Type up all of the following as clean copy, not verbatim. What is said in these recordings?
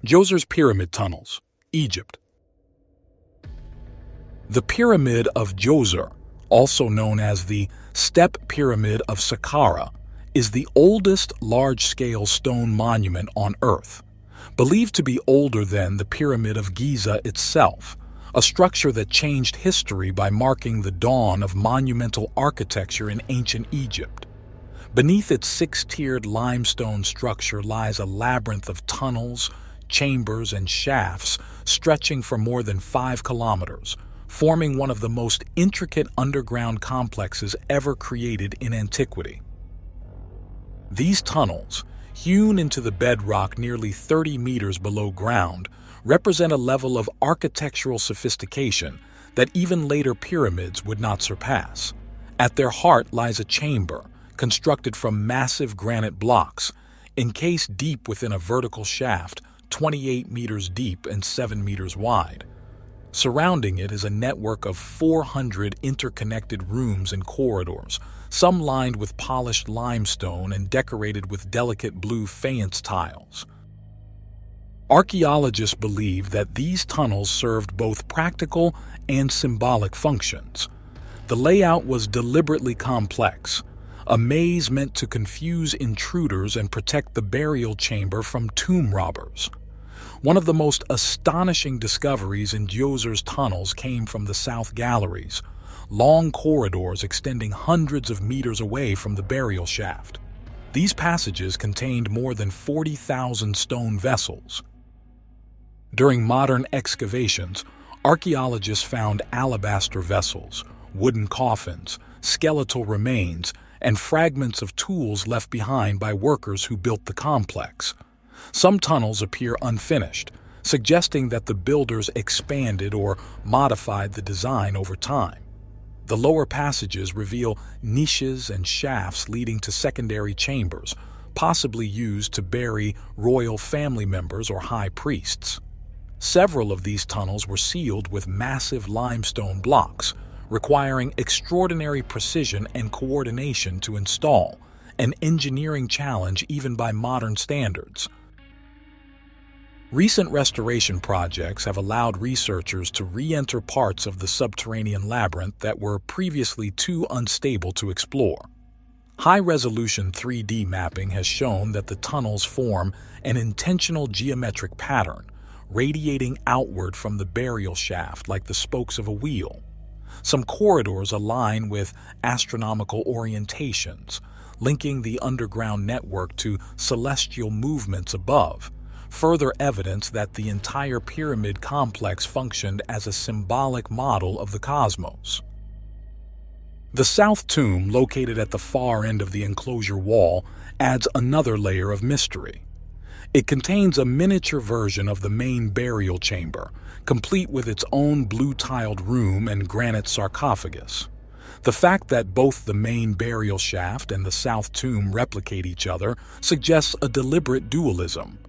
Djoser's Pyramid Tunnels, Egypt. The Pyramid of Djoser, also known as the Step Pyramid of Sakara, is the oldest large-scale stone monument on Earth, believed to be older than the Pyramid of Giza itself, a structure that changed history by marking the dawn of monumental architecture in ancient Egypt. Beneath its six-tiered limestone structure lies a labyrinth of tunnels, chambers, and shafts stretching for more than 5 kilometers, forming one of the most intricate underground complexes ever created in antiquity. These tunnels, hewn into the bedrock nearly 30 meters below ground, represent a level of architectural sophistication that even later pyramids would not surpass. At their heart lies a chamber, constructed from massive granite blocks, encased deep within a vertical shaft 28 meters deep and 7 meters wide. Surrounding it is a network of 400 interconnected rooms and corridors, some lined with polished limestone and decorated with delicate blue faience tiles. Archaeologists believe that these tunnels served both practical and symbolic functions. The layout was deliberately complex, a maze meant to confuse intruders and protect the burial chamber from tomb robbers. One of the most astonishing discoveries in Djoser's tunnels came from the south galleries, long corridors extending hundreds of meters away from the burial shaft. These passages contained more than 40,000 stone vessels. During modern excavations, archaeologists found alabaster vessels, wooden coffins, skeletal remains, and fragments of tools left behind by workers who built the complex. Some tunnels appear unfinished, suggesting that the builders expanded or modified the design over time. The lower passages reveal niches and shafts leading to secondary chambers, possibly used to bury royal family members or high priests. Several of these tunnels were sealed with massive limestone blocks, requiring extraordinary precision and coordination to install, an engineering challenge even by modern standards. Recent restoration projects have allowed researchers to re-enter parts of the subterranean labyrinth that were previously too unstable to explore. High-resolution 3D mapping has shown that the tunnels form an intentional geometric pattern, radiating outward from the burial shaft like the spokes of a wheel. Some corridors align with astronomical orientations, linking the underground network to celestial movements above, further evidence that the entire pyramid complex functioned as a symbolic model of the cosmos. The south tomb, located at the far end of the enclosure wall, adds another layer of mystery. It contains a miniature version of the main burial chamber, complete with its own blue-tiled room and granite sarcophagus. The fact that both the main burial shaft and the south tomb replicate each other suggests a deliberate dualism.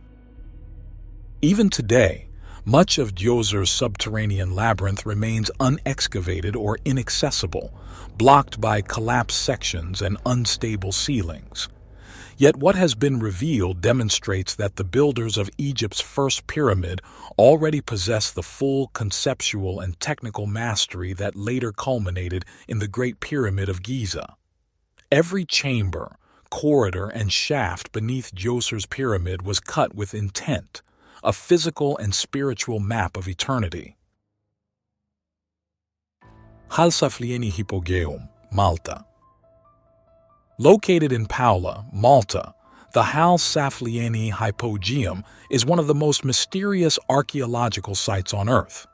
Even today, much of Djoser's subterranean labyrinth remains unexcavated or inaccessible, blocked by collapsed sections and unstable ceilings. Yet what has been revealed demonstrates that the builders of Egypt's first pyramid already possessed the full conceptual and technical mastery that later culminated in the Great Pyramid of Giza. Every chamber, corridor, and shaft beneath Djoser's pyramid was cut with intent, a physical and spiritual map of eternity. Hal Safleeni Hypogeum, Malta. Located in Paola, Malta, the Hal Safleeni Hypogeum is one of the most mysterious archaeological sites on Earth.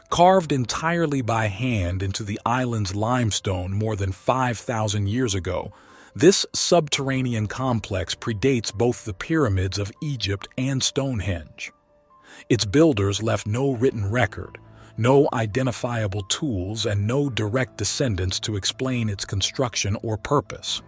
Carved entirely by hand into the island's limestone more than 5,000 years ago, this subterranean complex predates both the pyramids of Egypt and Stonehenge. Its builders left no written record, no identifiable tools, and no direct descendants to explain its construction or purpose.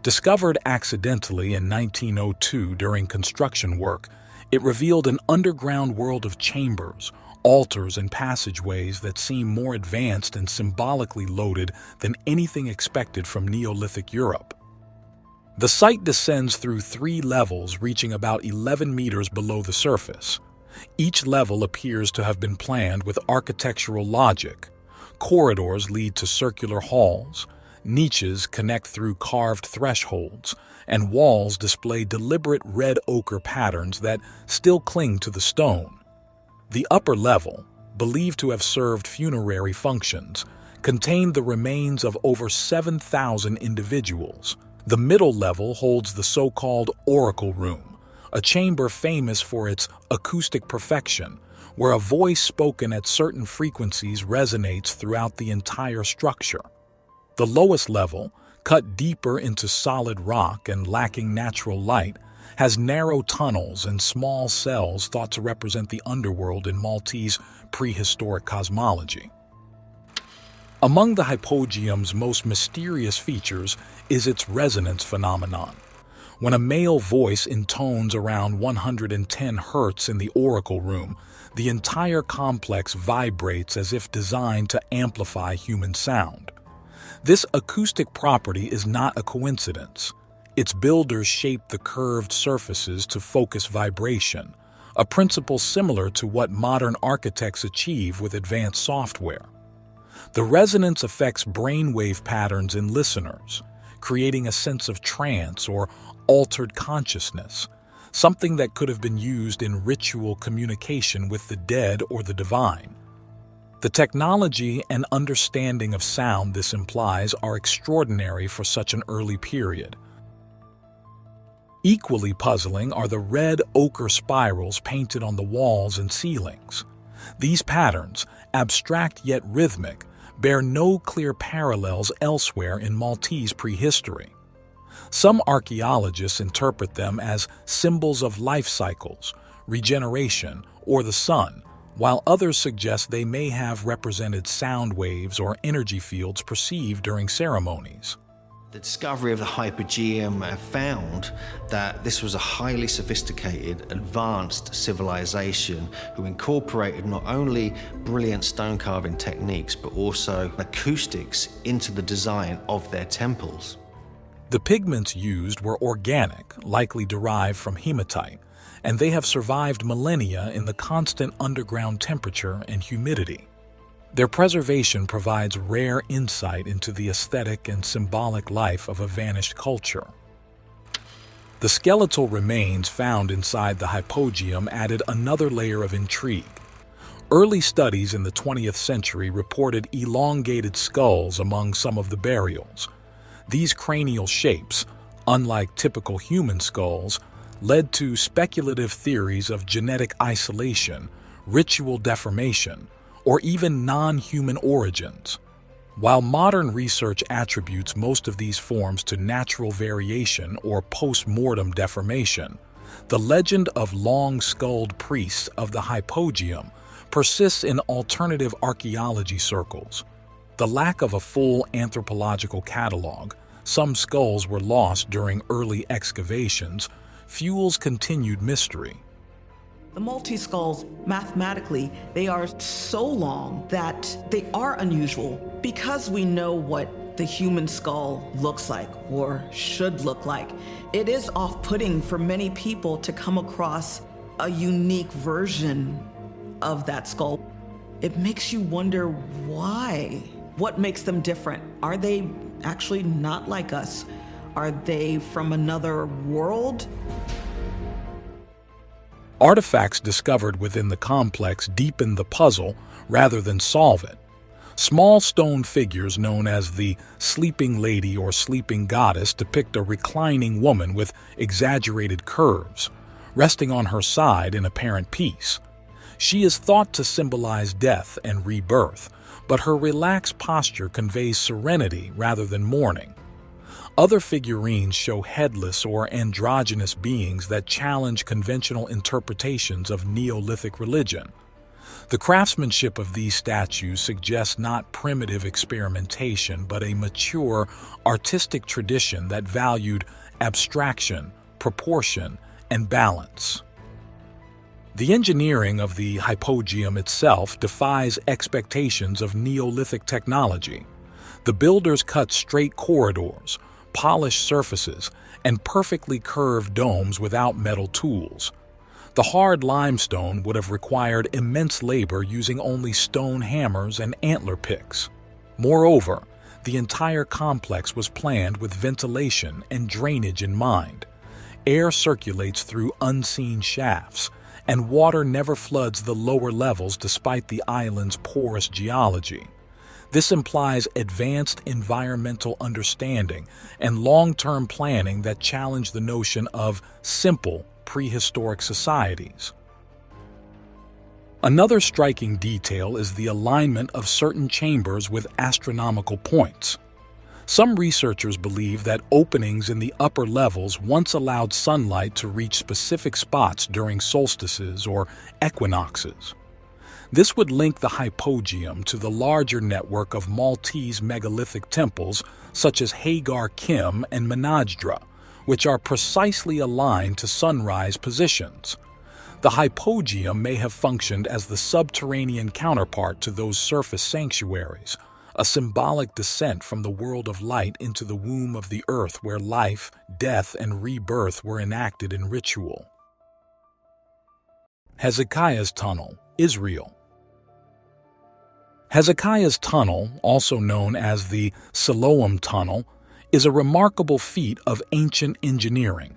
Discovered accidentally in 1902 during construction work, it revealed an underground world of chambers, altars, and passageways that seem more advanced and symbolically loaded than anything expected from Neolithic Europe. The site descends through 3 levels, reaching about 11 meters below the surface. Each level appears to have been planned with architectural logic. Corridors lead to circular halls, niches connect through carved thresholds, and walls display deliberate red ochre patterns that still cling to the stone. The upper level, believed to have served funerary functions, contained the remains of over 7,000 individuals. The middle level holds the so-called Oracle Room, a chamber famous for its acoustic perfection, where a voice spoken at certain frequencies resonates throughout the entire structure. The lowest level, cut deeper into solid rock and lacking natural light, has narrow tunnels and small cells thought to represent the underworld in Maltese prehistoric cosmology. Among the hypogeum's most mysterious features is its resonance phenomenon. When a male voice intones around 110 Hz in the Oracle Room, the entire complex vibrates as if designed to amplify human sound. This acoustic property is not a coincidence. Its builders shaped the curved surfaces to focus vibration, a principle similar to what modern architects achieve with advanced software. The resonance affects brainwave patterns in listeners, creating a sense of trance or altered consciousness, something that could have been used in ritual communication with the dead or the divine. The technology and understanding of sound this implies are extraordinary for such an early period. Equally puzzling are the red ochre spirals painted on the walls and ceilings. These patterns, abstract yet rhythmic, bear no clear parallels elsewhere in Maltese prehistory. Some archaeologists interpret them as symbols of life cycles, regeneration, or the sun, while others suggest they may have represented sound waves or energy fields perceived during ceremonies. The discovery of the Hypogeum found that this was a highly sophisticated, advanced civilization who incorporated not only brilliant stone carving techniques, but also acoustics into the design of their temples. The pigments used were organic, likely derived from hematite, and they have survived millennia in the constant underground temperature and humidity. Their preservation provides rare insight into the aesthetic and symbolic life of a vanished culture. The skeletal remains found inside the hypogeum added another layer of intrigue. Early studies in the 20th century reported elongated skulls among some of the burials. These cranial shapes, unlike typical human skulls, led to speculative theories of genetic isolation, ritual deformation, or even non-human origins. While modern research attributes most of these forms to natural variation or post-mortem deformation, the legend of long-skulled priests of the hypogeum persists in alternative archaeology circles. The lack of a full anthropological catalog, some skulls were lost during early excavations, fuels continued mystery. The multi-skulls, mathematically, they are so long that they are unusual because we know what the human skull looks like or should look like. It is off-putting for many people to come across a unique version of that skull. It makes you wonder why. What makes them different? Are they actually not like us? Are they from another world? Artifacts discovered within the complex deepen the puzzle rather than solve it. Small stone figures known as the sleeping lady or sleeping goddess depict a reclining woman with exaggerated curves, resting on her side in apparent peace. She is thought to symbolize death and rebirth, but her relaxed posture conveys serenity rather than mourning. Other figurines show headless or androgynous beings that challenge conventional interpretations of Neolithic religion. The craftsmanship of these statues suggests not primitive experimentation, but a mature, artistic tradition that valued abstraction, proportion, and balance. The engineering of the hypogeum itself defies expectations of Neolithic technology. The builders cut straight corridors, polished surfaces, and perfectly curved domes without metal tools. The hard limestone would have required immense labor using only stone hammers and antler picks. Moreover, the entire complex was planned with ventilation and drainage in mind. Air circulates through unseen shafts, and water never floods the lower levels despite the island's porous geology. This implies advanced environmental understanding and long-term planning that challenge the notion of simple prehistoric societies. Another striking detail is the alignment of certain chambers with astronomical points. Some researchers believe that openings in the upper levels once allowed sunlight to reach specific spots during solstices or equinoxes. This would link the hypogeum to the larger network of Maltese megalithic temples such as Hagar Kim and Menajdra, which are precisely aligned to sunrise positions. The hypogeum may have functioned as the subterranean counterpart to those surface sanctuaries, a symbolic descent from the world of light into the womb of the earth where life, death, and rebirth were enacted in ritual. Hezekiah's Tunnel, Israel. Hezekiah's Tunnel, also known as the Siloam Tunnel, is a remarkable feat of ancient engineering.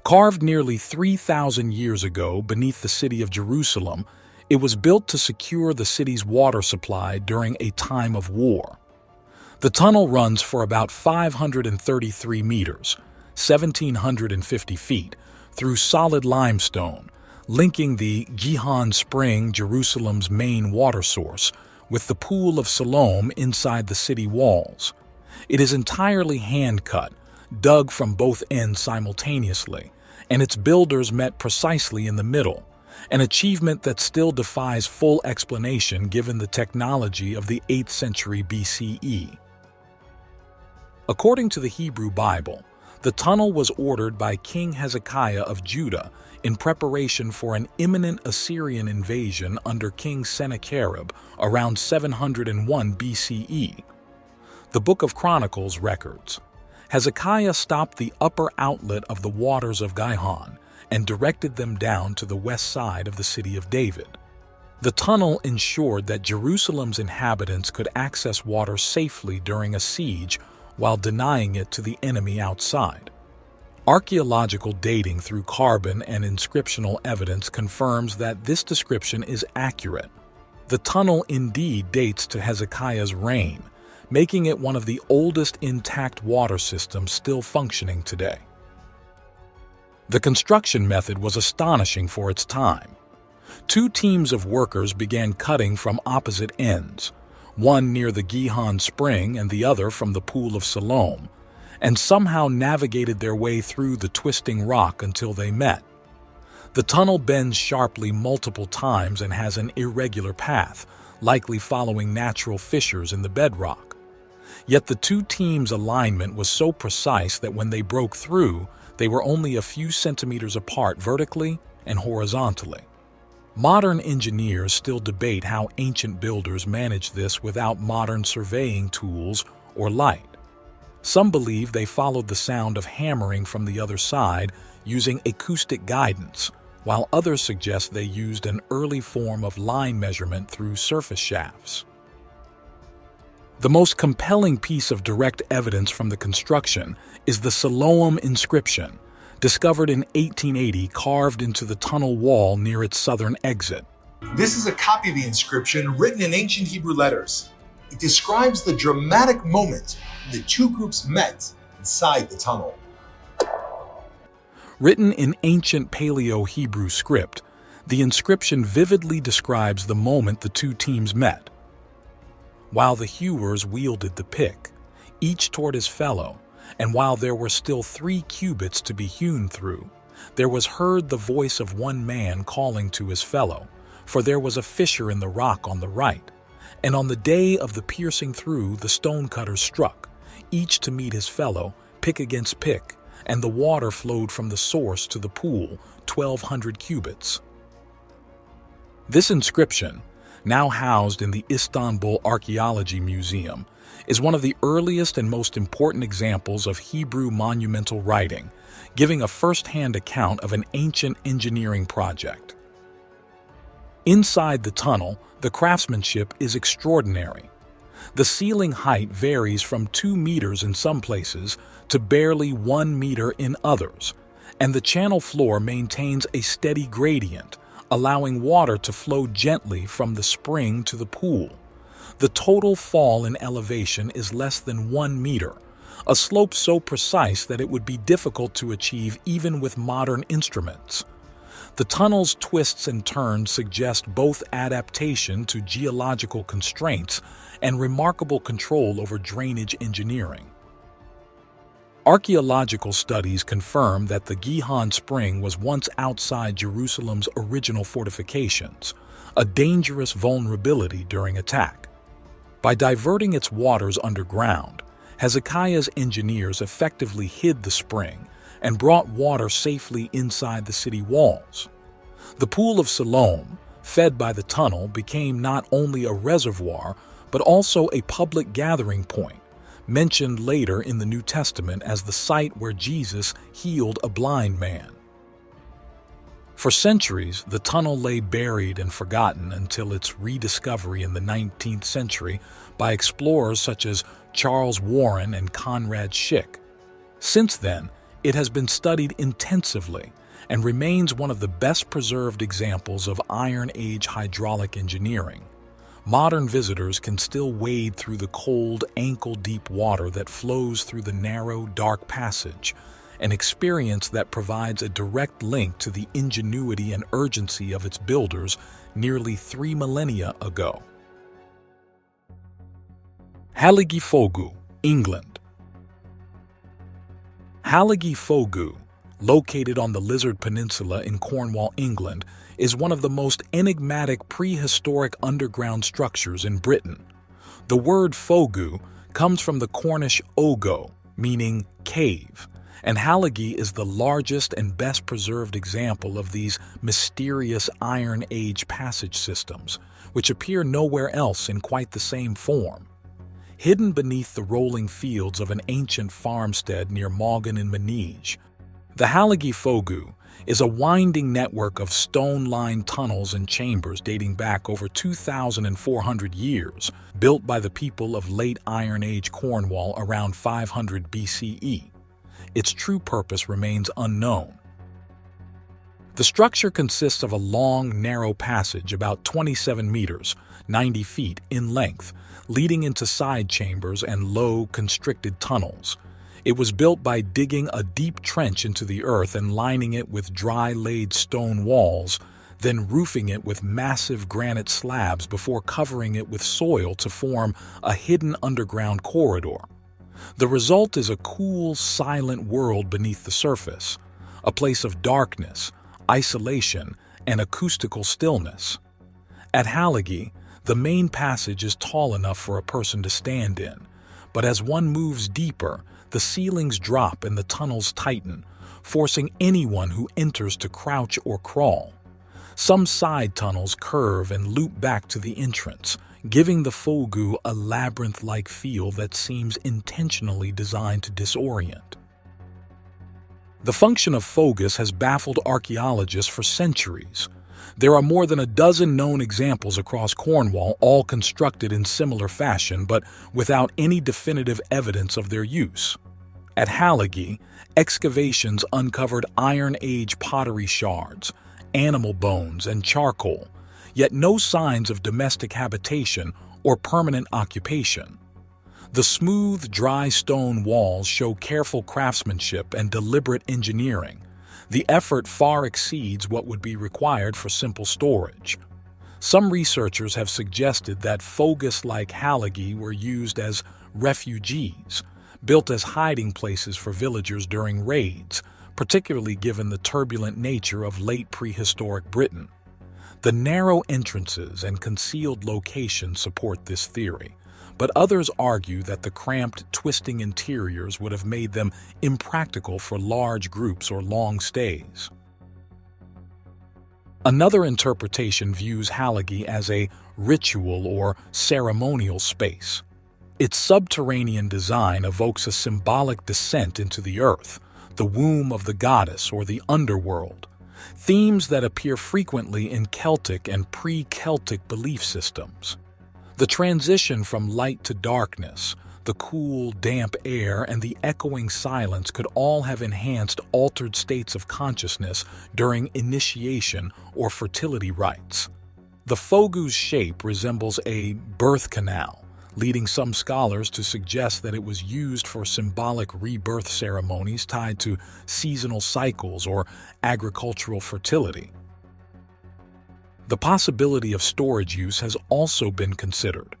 Carved nearly 3,000 years ago beneath the city of Jerusalem, it was built to secure the city's water supply during a time of war. The tunnel runs for about 533 meters, 1,750 feet, through solid limestone, linking the Gihon Spring, Jerusalem's main water source, with the Pool of Siloam inside the city walls. It is entirely hand-cut, dug from both ends simultaneously, and its builders met precisely in the middle, an achievement that still defies full explanation given the technology of the 8th century BCE. According to the Hebrew Bible, the tunnel was ordered by King Hezekiah of Judah in preparation for an imminent Assyrian invasion under King Sennacherib around 701 BCE. The Book of Chronicles records, Hezekiah stopped the upper outlet of the waters of Gihon and directed them down to the west side of the city of David. The tunnel ensured that Jerusalem's inhabitants could access water safely during a siege while denying it to the enemy outside. Archaeological dating through carbon and inscriptional evidence confirms that this description is accurate. The tunnel indeed dates to Hezekiah's reign, making it one of the oldest intact water systems still functioning today. The construction method was astonishing for its time. Two teams of workers began cutting from opposite ends, one near the Gihon Spring and the other from the Pool of Siloam, and somehow navigated their way through the twisting rock until they met. The tunnel bends sharply multiple times and has an irregular path, likely following natural fissures in the bedrock. Yet the two teams' alignment was so precise that when they broke through, they were only a few centimeters apart vertically and horizontally. Modern engineers still debate how ancient builders managed this without modern surveying tools or light. Some believe they followed the sound of hammering from the other side using acoustic guidance, while others suggest they used an early form of line measurement through surface shafts. The most compelling piece of direct evidence from the construction is the Siloam inscription, discovered in 1880, carved into the tunnel wall near its southern exit. This is a copy of the inscription written in ancient Hebrew letters. It describes the dramatic moment when the two groups met inside the tunnel. Written in ancient Paleo-Hebrew script, the inscription vividly describes the moment the two teams met. While the hewers wielded the pick, each toward his fellow, and while there were still 3 cubits to be hewn through, there was heard the voice of one man calling to his fellow, for there was a fissure in the rock on the right. And on the day of the piercing through, the stonecutters struck, each to meet his fellow, pick against pick, and the water flowed from the source to the pool, 1,200 cubits. This inscription, now housed in the Istanbul Archaeology Museum, is one of the earliest and most important examples of Hebrew monumental writing, giving a first-hand account of an ancient engineering project. Inside the tunnel, the craftsmanship is extraordinary. The ceiling height varies from 2 meters in some places to barely 1 meter in others, and the channel floor maintains a steady gradient, allowing water to flow gently from the spring to the pool. The total fall in elevation is less than 1 meter, a slope so precise that it would be difficult to achieve even with modern instruments. The tunnel's twists and turns suggest both adaptation to geological constraints and remarkable control over drainage engineering. Archaeological studies confirm that the Gihon Spring was once outside Jerusalem's original fortifications, a dangerous vulnerability during attack. By diverting its waters underground, Hezekiah's engineers effectively hid the spring and brought water safely inside the city walls. The Pool of Siloam, fed by the tunnel, became not only a reservoir but also a public gathering point, mentioned later in the New Testament as the site where Jesus healed a blind man. For centuries, the tunnel lay buried and forgotten until its rediscovery in the 19th century by explorers such as Charles Warren and Conrad Schick. Since then, it has been studied intensively and remains one of the best preserved examples of Iron Age hydraulic engineering. Modern visitors can still wade through the cold, ankle-deep water that flows through the narrow, dark passage, an experience that provides a direct link to the ingenuity and urgency of its builders nearly 3 millennia ago. Halagye Fogu, England. Halagye Fogu, located on the Lizard Peninsula in Cornwall, England, is one of the most enigmatic prehistoric underground structures in Britain. The word Fogu comes from the Cornish ogo, meaning cave, and Halagye is the largest and best preserved example of these mysterious Iron Age passage systems, which appear nowhere else in quite the same form. Hidden beneath the rolling fields of an ancient farmstead near Maugham in Manege, the Halagye Fogu is a winding network of stone-lined tunnels and chambers dating back over 2,400 years, built by the people of late Iron Age Cornwall around 500 BCE. Its true purpose remains unknown. The structure consists of a long, narrow passage about 27 meters, 90 feet in length, leading into side chambers and low, constricted tunnels. It was built by digging a deep trench into the earth and lining it with dry-laid stone walls, then roofing it with massive granite slabs before covering it with soil to form a hidden underground corridor. The result is a cool, silent world beneath the surface, a place of darkness, isolation, and acoustical stillness. At Halagye, the main passage is tall enough for a person to stand in, but as one moves deeper, the ceilings drop and the tunnels tighten, forcing anyone who enters to crouch or crawl. Some side tunnels curve and loop back to the entrance, giving the Fogu a labyrinth-like feel that seems intentionally designed to disorient. The function of Fogus has baffled archaeologists for centuries. There are more than a dozen known examples across Cornwall, all constructed in similar fashion, but without any definitive evidence of their use. At Halagye, excavations uncovered Iron Age pottery shards, animal bones, and charcoal, yet no signs of domestic habitation or permanent occupation. The smooth, dry stone walls show careful craftsmanship and deliberate engineering. The effort far exceeds what would be required for simple storage. Some researchers have suggested that Fogus like Halagye were used as refugees, built as hiding places for villagers during raids, particularly given the turbulent nature of late prehistoric Britain. The narrow entrances and concealed locations support this theory, but others argue that the cramped, twisting interiors would have made them impractical for large groups or long stays. Another interpretation views Halagye as a ritual or ceremonial space. Its subterranean design evokes a symbolic descent into the earth, the womb of the goddess or the underworld, themes that appear frequently in Celtic and pre-Celtic belief systems. The transition from light to darkness, the cool, damp air, and the echoing silence could all have enhanced altered states of consciousness during initiation or fertility rites. The Fogu's shape resembles a birth canal, leading some scholars to suggest that it was used for symbolic rebirth ceremonies tied to seasonal cycles or agricultural fertility. The possibility of storage use has also been considered.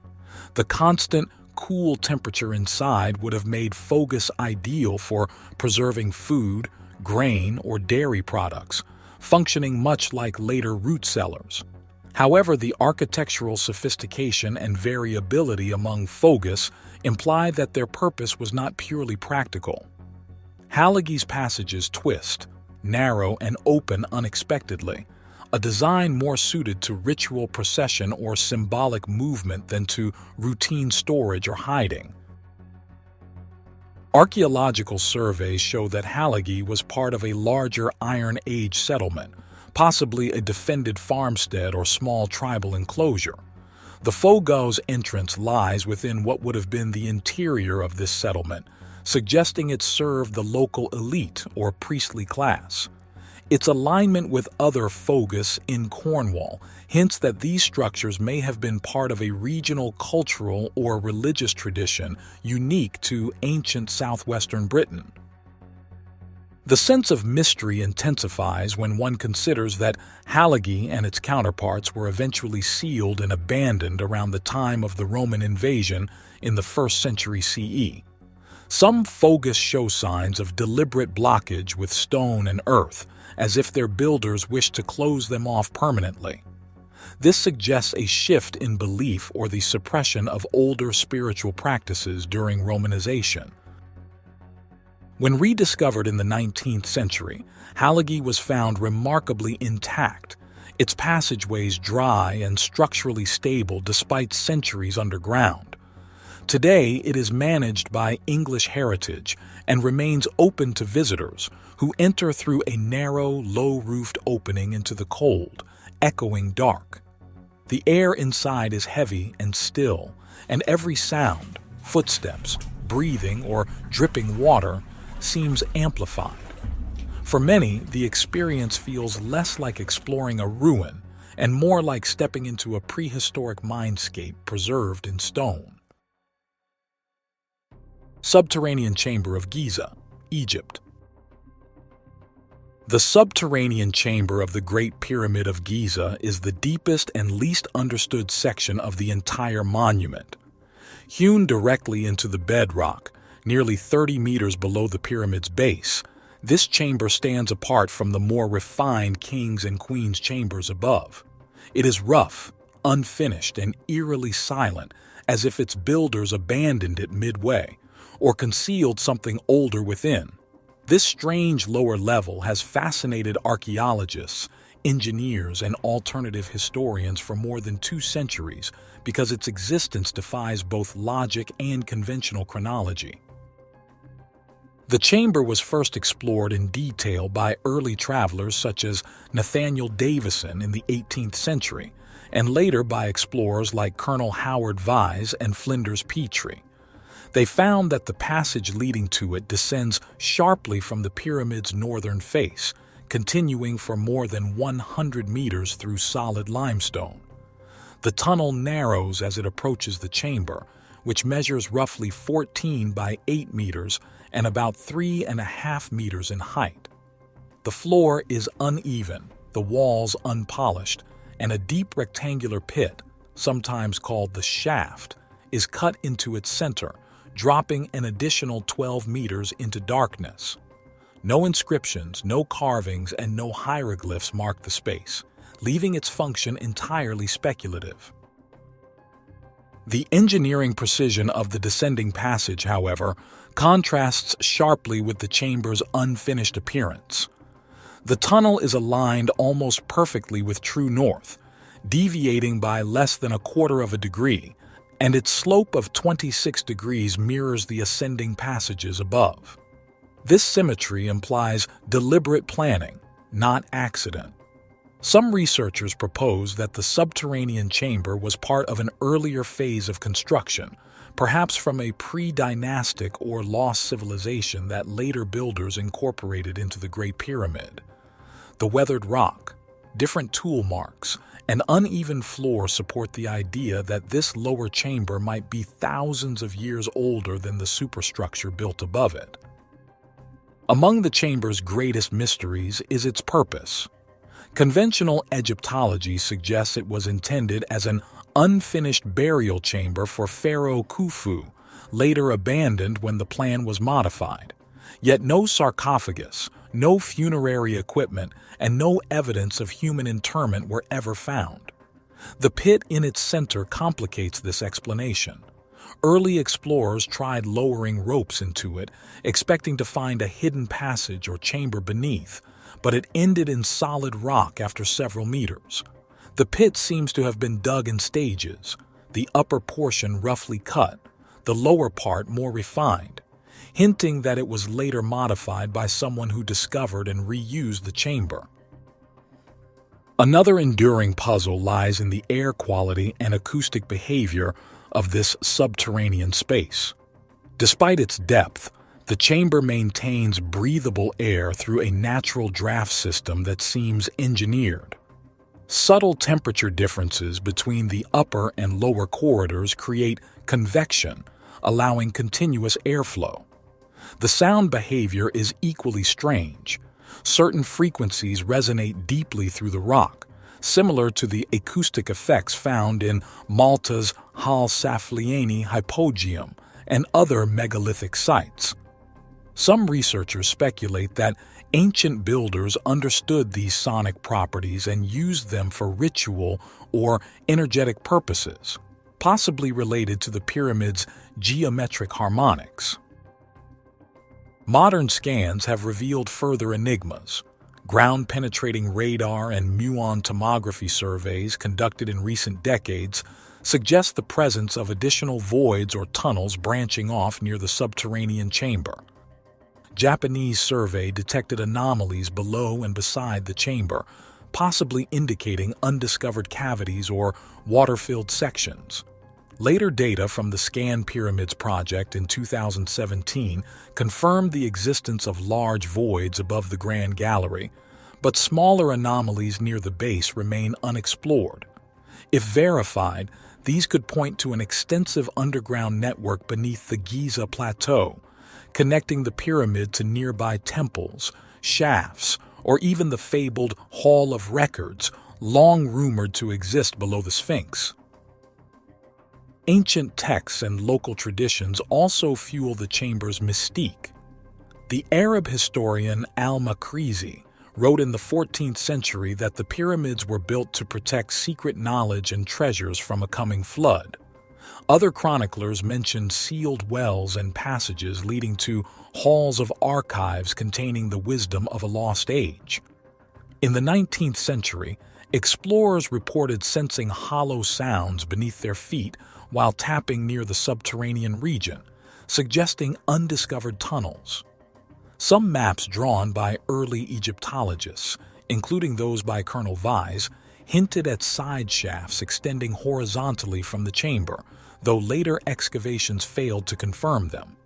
The constant, cool temperature inside would have made Fogus ideal for preserving food, grain, or dairy products, functioning much like later root cellars. However, the architectural sophistication and variability among Fogus imply that their purpose was not purely practical. Halagye's passages twist, narrow, and open unexpectedly, a design more suited to ritual procession or symbolic movement than to routine storage or hiding. Archaeological surveys show that Halagye was part of a larger Iron Age settlement, possibly a defended farmstead or small tribal enclosure. The Fogu's entrance lies within what would have been the interior of this settlement, suggesting it served the local elite or priestly class. Its alignment with other Fogus in Cornwall hints that these structures may have been part of a regional cultural or religious tradition unique to ancient southwestern Britain. The sense of mystery intensifies when one considers that Halagye and its counterparts were eventually sealed and abandoned around the time of the Roman invasion in the 1st century CE. Some Fogus show signs of deliberate blockage with stone and earth, as if their builders wished to close them off permanently. This suggests a shift in belief or the suppression of older spiritual practices during Romanization. When rediscovered in the 19th century, Halagye was found remarkably intact, its passageways dry and structurally stable despite centuries underground. Today, it is managed by English Heritage and remains open to visitors who enter through a narrow, low-roofed opening into the cold, echoing dark. The air inside is heavy and still, and every sound, footsteps, breathing, or dripping water seems amplified. For many, the experience feels less like exploring a ruin and more like stepping into a prehistoric mindscape preserved in stone. Subterranean Chamber of Giza, Egypt. The subterranean chamber of the Great Pyramid of Giza is the deepest and least understood section of the entire monument. Hewn directly into the bedrock, nearly 30 meters below the pyramid's base, this chamber stands apart from the more refined king's and queen's chambers above. It is rough, unfinished, and eerily silent, as if its builders abandoned it midway, or concealed something older within. This strange lower level has fascinated archaeologists, engineers, and alternative historians for more than 2 centuries because its existence defies both logic and conventional chronology. The chamber was first explored in detail by early travelers such as Nathaniel Davison in the 18th century, and later by explorers like Colonel Howard Vyse and Flinders Petrie. They found that the passage leading to it descends sharply from the pyramid's northern face, continuing for more than 100 meters through solid limestone. The tunnel narrows as it approaches the chamber, which measures roughly 14 by 8 meters and about 3.5 meters in height. The floor is uneven, the walls unpolished, and a deep rectangular pit, sometimes called the shaft, is cut into its center, dropping an additional 12 meters into darkness. No inscriptions, no carvings, and no hieroglyphs mark the space, leaving its function entirely speculative. The engineering precision of the descending passage, however, contrasts sharply with the chamber's unfinished appearance. The tunnel is aligned almost perfectly with true north, deviating by less than 1/4 of a degree, and its slope of 26 degrees mirrors the ascending passages above. This symmetry implies deliberate planning, not accident. Some researchers propose that the subterranean chamber was part of an earlier phase of construction, perhaps from a pre-dynastic or lost civilization that later builders incorporated into the Great Pyramid. The weathered rock, different tool marks, and uneven floor support the idea that this lower chamber might be thousands of years older than the superstructure built above it. Among the chamber's greatest mysteries is its purpose. Conventional Egyptology suggests it was intended as an unfinished burial chamber for Pharaoh Khufu, later abandoned when the plan was modified. Yet no sarcophagus, no funerary equipment, and no evidence of human interment were ever found. The pit in its center complicates this explanation. Early explorers tried lowering ropes into it, expecting to find a hidden passage or chamber beneath, but it ended in solid rock after several meters. The pit seems to have been dug in stages, the upper portion roughly cut, the lower part more refined, hinting that it was later modified by someone who discovered and reused the chamber. Another enduring puzzle lies in the air quality and acoustic behavior of this subterranean space. Despite its depth, the chamber maintains breathable air through a natural draft system that seems engineered. Subtle temperature differences between the upper and lower corridors create convection, allowing continuous airflow. The sound behavior is equally strange. Certain frequencies resonate deeply through the rock, similar to the acoustic effects found in Malta's Hal Safleeni Hypogeum and other megalithic sites. Some researchers speculate that ancient builders understood these sonic properties and used them for ritual or energetic purposes, possibly related to the pyramid's geometric harmonics. Modern scans have revealed further enigmas. Ground-penetrating radar and muon tomography surveys conducted in recent decades suggest the presence of additional voids or tunnels branching off near the subterranean chamber. Japanese survey detected anomalies below and beside the chamber, possibly indicating undiscovered cavities or water-filled sections. Later data from the Scan Pyramids project in 2017 confirmed the existence of large voids above the Grand Gallery, but smaller anomalies near the base remain unexplored. If verified, these could point to an extensive underground network beneath the Giza Plateau, connecting the pyramid to nearby temples, shafts, or even the fabled Hall of Records, long rumored to exist below the Sphinx. Ancient texts and local traditions also fuel the chamber's mystique. The Arab historian al-Makrizi wrote in the 14th century that the pyramids were built to protect secret knowledge and treasures from a coming flood. Other chroniclers mentioned sealed wells and passages leading to halls of archives containing the wisdom of a lost age. In the 19th century, explorers reported sensing hollow sounds beneath their feet while tapping near the subterranean region, suggesting undiscovered tunnels. Some maps drawn by early Egyptologists, including those by Colonel Vise, hinted at side shafts extending horizontally from the chamber, though later excavations failed to confirm them.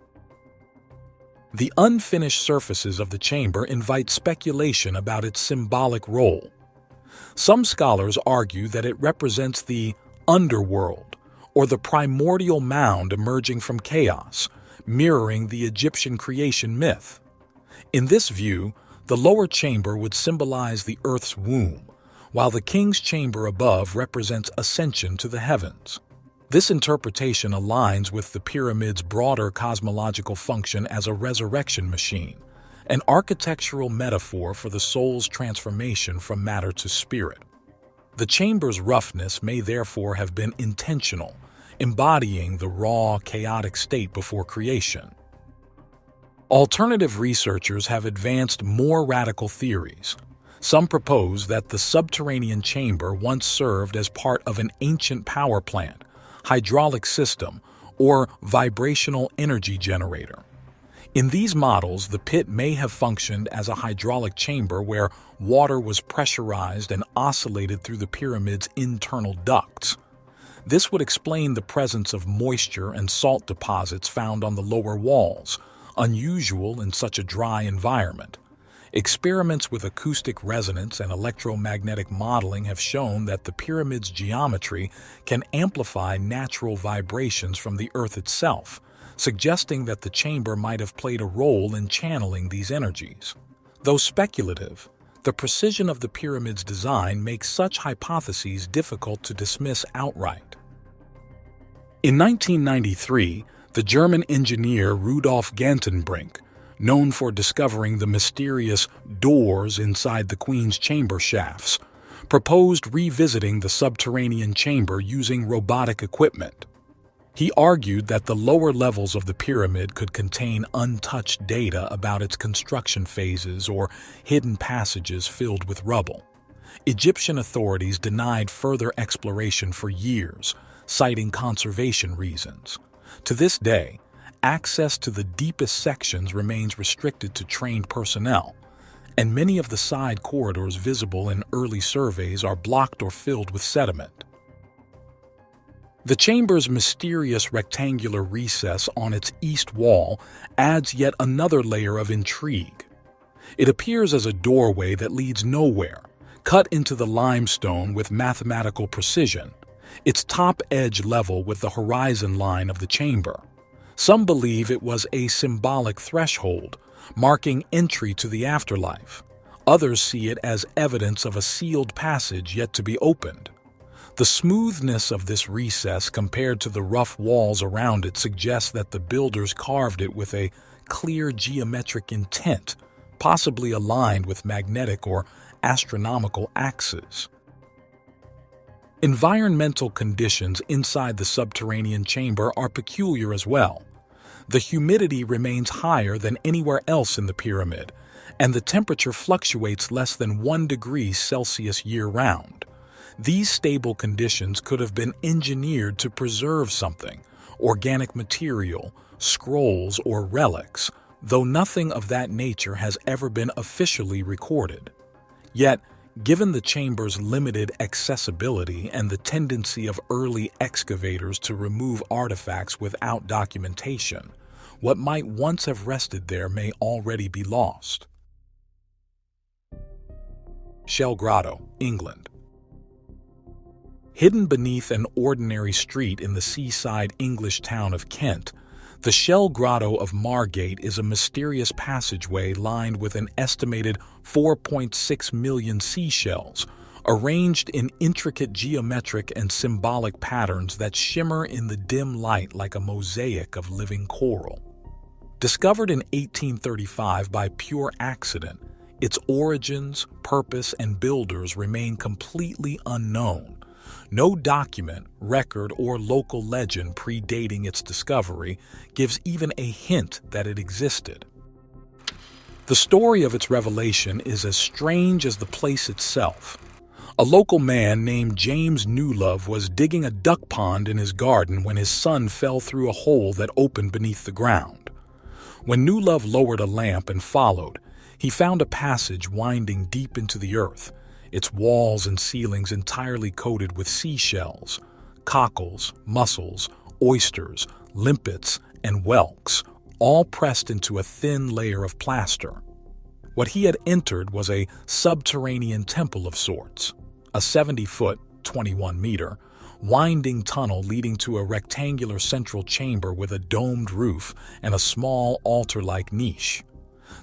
The unfinished surfaces of the chamber invite speculation about its symbolic role. Some scholars argue that it represents the underworld, or the primordial mound emerging from chaos, mirroring the Egyptian creation myth. In this view, the lower chamber would symbolize the earth's womb, while the king's chamber above represents ascension to the heavens. This interpretation aligns with the pyramid's broader cosmological function as a resurrection machine, an architectural metaphor for the soul's transformation from matter to spirit. The chamber's roughness may therefore have been intentional, embodying the raw, chaotic state before creation. Alternative researchers have advanced more radical theories. Some propose that the subterranean chamber once served as part of an ancient power plant, hydraulic system, or vibrational energy generator. In these models, the pit may have functioned as a hydraulic chamber where water was pressurized and oscillated through the pyramid's internal ducts. This would explain the presence of moisture and salt deposits found on the lower walls, unusual in such a dry environment. Experiments with acoustic resonance and electromagnetic modeling have shown that the pyramid's geometry can amplify natural vibrations from the Earth itself, suggesting that the chamber might have played a role in channeling these energies. Though speculative, the precision of the pyramid's design makes such hypotheses difficult to dismiss outright. In 1993, the German engineer Rudolf Gantenbrink, known for discovering the mysterious doors inside the Queen's chamber shafts, proposed revisiting the subterranean chamber using robotic equipment. He argued that the lower levels of the pyramid could contain untouched data about its construction phases or hidden passages filled with rubble. Egyptian authorities denied further exploration for years, citing conservation reasons. To this day, access to the deepest sections remains restricted to trained personnel, and many of the side corridors visible in early surveys are blocked or filled with sediment. The chamber's mysterious rectangular recess on its east wall adds yet another layer of intrigue. It appears as a doorway that leads nowhere, cut into the limestone with mathematical precision, its top edge level with the horizon line of the chamber. Some believe it was a symbolic threshold, marking entry to the afterlife. Others see it as evidence of a sealed passage yet to be opened. The smoothness of this recess compared to the rough walls around it suggests that the builders carved it with a clear geometric intent, possibly aligned with magnetic or astronomical axes. Environmental conditions inside the subterranean chamber are peculiar as well. The humidity remains higher than anywhere else in the pyramid, and the temperature fluctuates less than 1 degree Celsius year-round. These stable conditions could have been engineered to preserve something, organic material, scrolls, or relics, though nothing of that nature has ever been officially recorded. Yet, given the chamber's limited accessibility and the tendency of early excavators to remove artifacts without documentation, what might once have rested there may already be lost. Shell Grotto, England. Hidden beneath an ordinary street in the seaside English town of Kent, the Shell Grotto of Margate is a mysterious passageway lined with an estimated 4.6 million seashells, arranged in intricate geometric and symbolic patterns that shimmer in the dim light like a mosaic of living coral. Discovered in 1835 by pure accident, its origins, purpose, and builders remain completely unknown. No document, record, or local legend predating its discovery gives even a hint that it existed. The story of its revelation is as strange as the place itself. A local man named James Newlove was digging a duck pond in his garden when his son fell through a hole that opened beneath the ground. When Newlove lowered a lamp and followed, he found a passage winding deep into the earth, its walls and ceilings entirely coated with seashells, cockles, mussels, oysters, limpets, and whelks, all pressed into a thin layer of plaster. What he had entered was a subterranean temple of sorts, a 70-foot, 21-meter, winding tunnel leading to a rectangular central chamber with a domed roof and a small altar-like niche.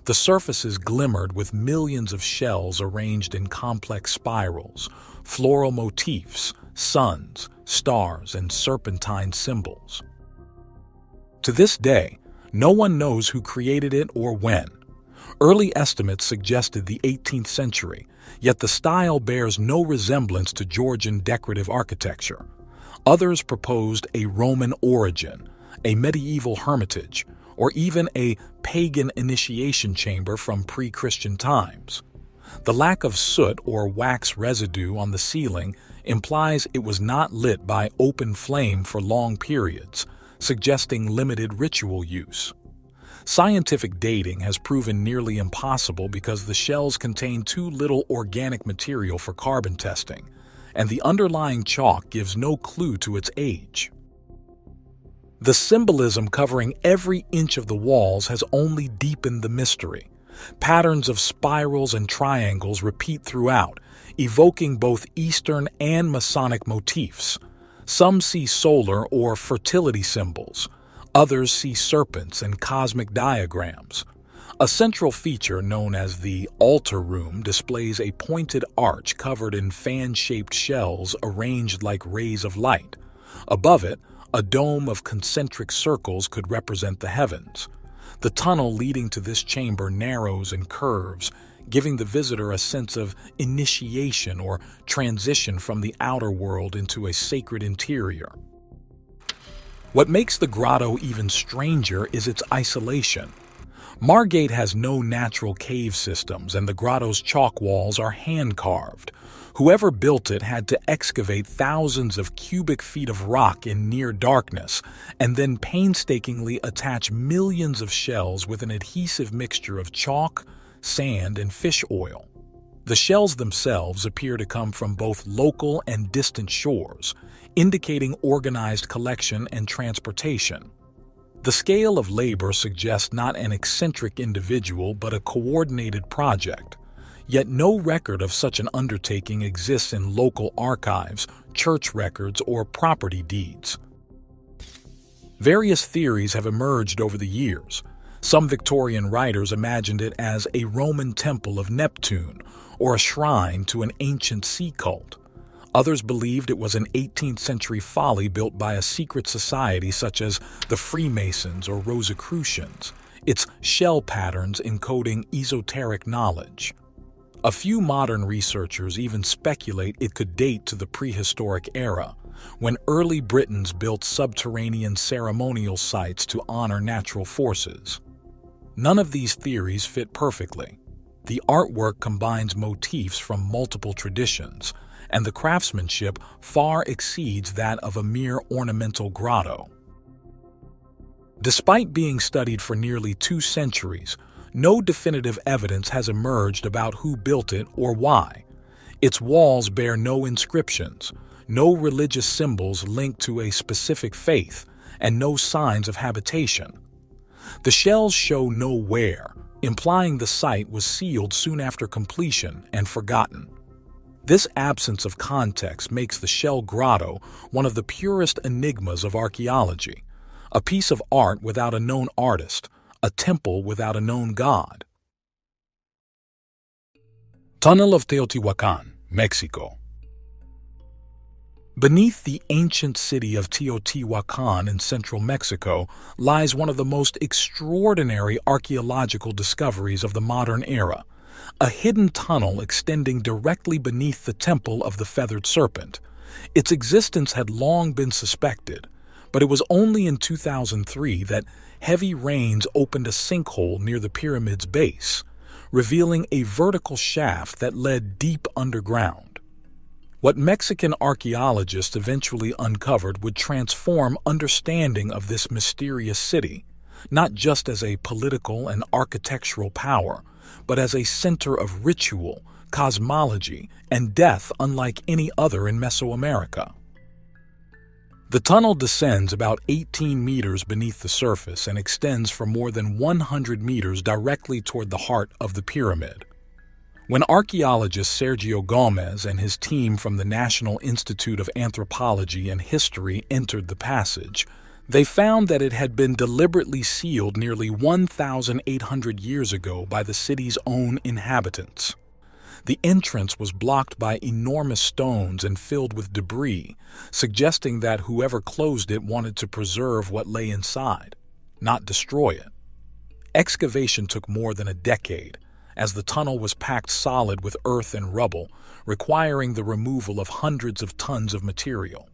The surfaces glimmered with millions of shells arranged in complex spirals, floral motifs, suns, stars, and serpentine symbols. To this day, no one knows who created it or when. Early estimates suggested the 18th century, yet the style bears no resemblance to Georgian decorative architecture. Others proposed a Roman origin, a medieval hermitage, or even a pagan initiation chamber from pre-Christian times. The lack of soot or wax residue on the ceiling implies it was not lit by open flame for long periods, suggesting limited ritual use. Scientific dating has proven nearly impossible because the shells contain too little organic material for carbon testing, and the underlying chalk gives no clue to its age. The symbolism covering every inch of the walls has only deepened the mystery. Patterns of spirals and triangles repeat throughout, evoking both Eastern and Masonic motifs. Some see solar or fertility symbols. Others see serpents and cosmic diagrams. A central feature known as the altar room displays a pointed arch covered in fan-shaped shells arranged like rays of light. Above it, a dome of concentric circles could represent the heavens. The tunnel leading to this chamber narrows and curves, giving the visitor a sense of initiation or transition from the outer world into a sacred interior. What makes the grotto even stranger is its isolation. Margate has no natural cave systems, and the grotto's chalk walls are hand-carved. Whoever built it had to excavate thousands of cubic feet of rock in near darkness, and then painstakingly attach millions of shells with an adhesive mixture of chalk, sand, and fish oil. The shells themselves appear to come from both local and distant shores, indicating organized collection and transportation. The scale of labor suggests not an eccentric individual but a coordinated project, yet no record of such an undertaking exists in local archives, church records, or property deeds. Various theories have emerged over the years. Some Victorian writers imagined it as a Roman temple of Neptune or a shrine to an ancient sea cult. Others believed it was an 18th century folly built by a secret society such as the Freemasons or Rosicrucians, its shell patterns encoding esoteric knowledge. A few modern researchers even speculate it could date to the prehistoric era, when early Britons built subterranean ceremonial sites to honor natural forces. None of these theories fit perfectly. The artwork combines motifs from multiple traditions, and the craftsmanship far exceeds that of a mere ornamental grotto. Despite being studied for nearly 2 centuries, no definitive evidence has emerged about who built it or why. Its walls bear no inscriptions, no religious symbols linked to a specific faith, and no signs of habitation. The shells show no wear, implying the site was sealed soon after completion and forgotten. This absence of context makes the shell grotto one of the purest enigmas of archaeology, a piece of art without a known artist, a temple without a known god. Tunnel of Teotiwakan, Mexico. Beneath the ancient city of Teotiwakan in central Mexico lies one of the most extraordinary archaeological discoveries of the modern era, a hidden tunnel extending directly beneath the Temple of the Feathered Serpent. Its existence had long been suspected, but it was only in 2003 that heavy rains opened a sinkhole near the pyramid's base, revealing a vertical shaft that led deep underground. What Mexican archaeologists eventually uncovered would transform understanding of this mysterious city, not just as a political and architectural power, but as a center of ritual, cosmology, and death unlike any other in Mesoamerica. The tunnel descends about 18 meters beneath the surface and extends for more than 100 meters directly toward the heart of the pyramid. When archaeologist Sergio Gomez and his team from the National Institute of Anthropology and History entered the passage, they found that it had been deliberately sealed nearly 1,800 years ago by the city's own inhabitants. The entrance was blocked by enormous stones and filled with debris, suggesting that whoever closed it wanted to preserve what lay inside, not destroy it. Excavation took more than a decade, as the tunnel was packed solid with earth and rubble, requiring the removal of hundreds of tons of material.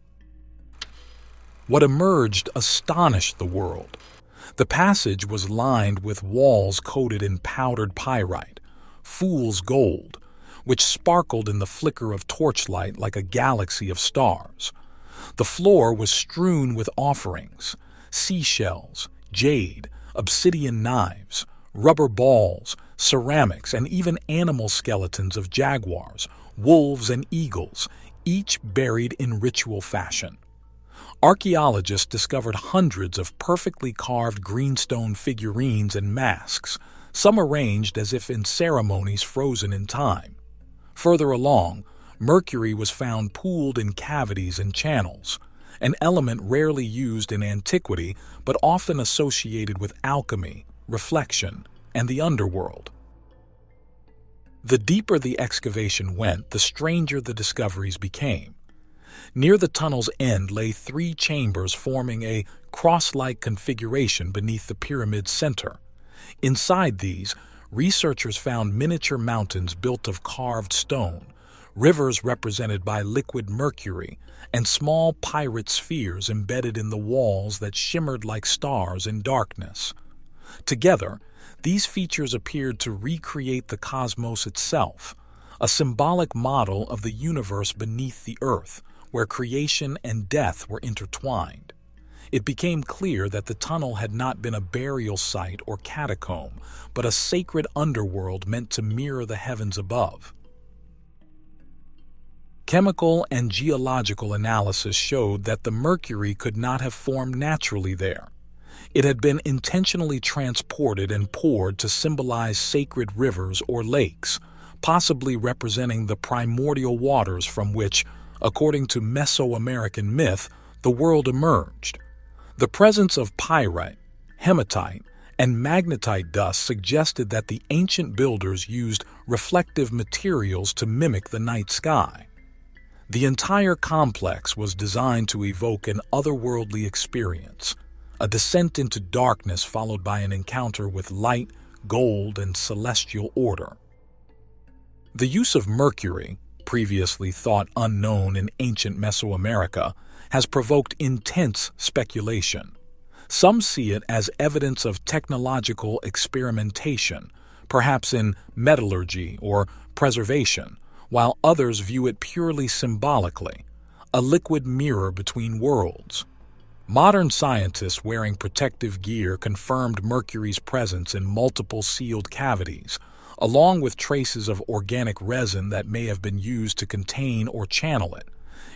What emerged astonished the world. The passage was lined with walls coated in powdered pyrite, fool's gold, which sparkled in the flicker of torchlight like a galaxy of stars. The floor was strewn with offerings: seashells, jade, obsidian knives, rubber balls, ceramics, and even animal skeletons of jaguars, wolves, and eagles, each buried in ritual fashion. Archaeologists discovered hundreds of perfectly carved greenstone figurines and masks, some arranged as if in ceremonies frozen in time. Further along, mercury was found pooled in cavities and channels, an element rarely used in antiquity but often associated with alchemy, reflection, and the underworld. The deeper the excavation went, the stranger the discoveries became. Near the tunnel's end lay 3 chambers forming a cross-like configuration beneath the pyramid's center. Inside these, researchers found miniature mountains built of carved stone, rivers represented by liquid mercury, and small pirate spheres embedded in the walls that shimmered like stars in darkness. Together, these features appeared to recreate the cosmos itself, a symbolic model of the universe beneath the earth, where creation and death were intertwined. It became clear that the tunnel had not been a burial site or catacomb, but a sacred underworld meant to mirror the heavens above. Chemical and geological analysis showed that the mercury could not have formed naturally there. It had been intentionally transported and poured to symbolize sacred rivers or lakes, possibly representing the primordial waters from which, according to Mesoamerican myth, the world emerged. The presence of pyrite, hematite, and magnetite dust suggested that the ancient builders used reflective materials to mimic the night sky. The entire complex was designed to evoke an otherworldly experience, a descent into darkness followed by an encounter with light, gold, and celestial order. The use of mercury, previously thought unknown in ancient Mesoamerica, has provoked intense speculation. Some see it as evidence of technological experimentation, perhaps in metallurgy or preservation, while others view it purely symbolically, a liquid mirror between worlds. Modern scientists wearing protective gear confirmed mercury's presence in multiple sealed cavities, along with traces of organic resin that may have been used to contain or channel it.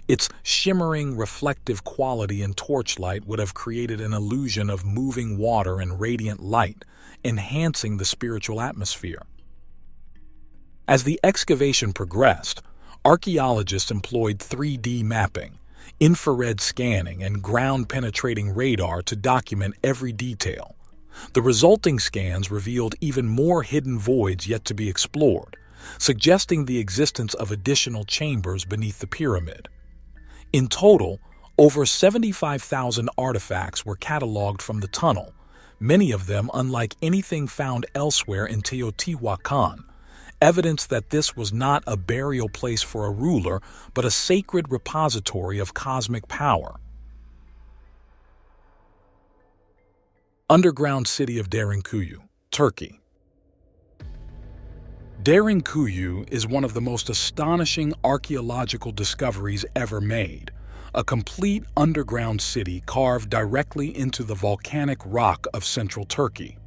Its shimmering, reflective quality in torchlight would have created an illusion of moving water and radiant light, enhancing the spiritual atmosphere. As the excavation progressed, archaeologists employed 3D mapping, infrared scanning, and ground-penetrating radar to document every detail. The resulting scans revealed even more hidden voids yet to be explored, suggesting the existence of additional chambers beneath the pyramid. In total, over 75,000 artifacts were cataloged from the tunnel, many of them unlike anything found elsewhere in Teotiwakan, evidence that this was not a burial place for a ruler, but a sacred repository of cosmic power. Underground city of Darenuyu, Turkey. Darenuyu is one of the most astonishing archaeological discoveries ever made, a complete underground city carved directly into the volcanic rock of central Turkey.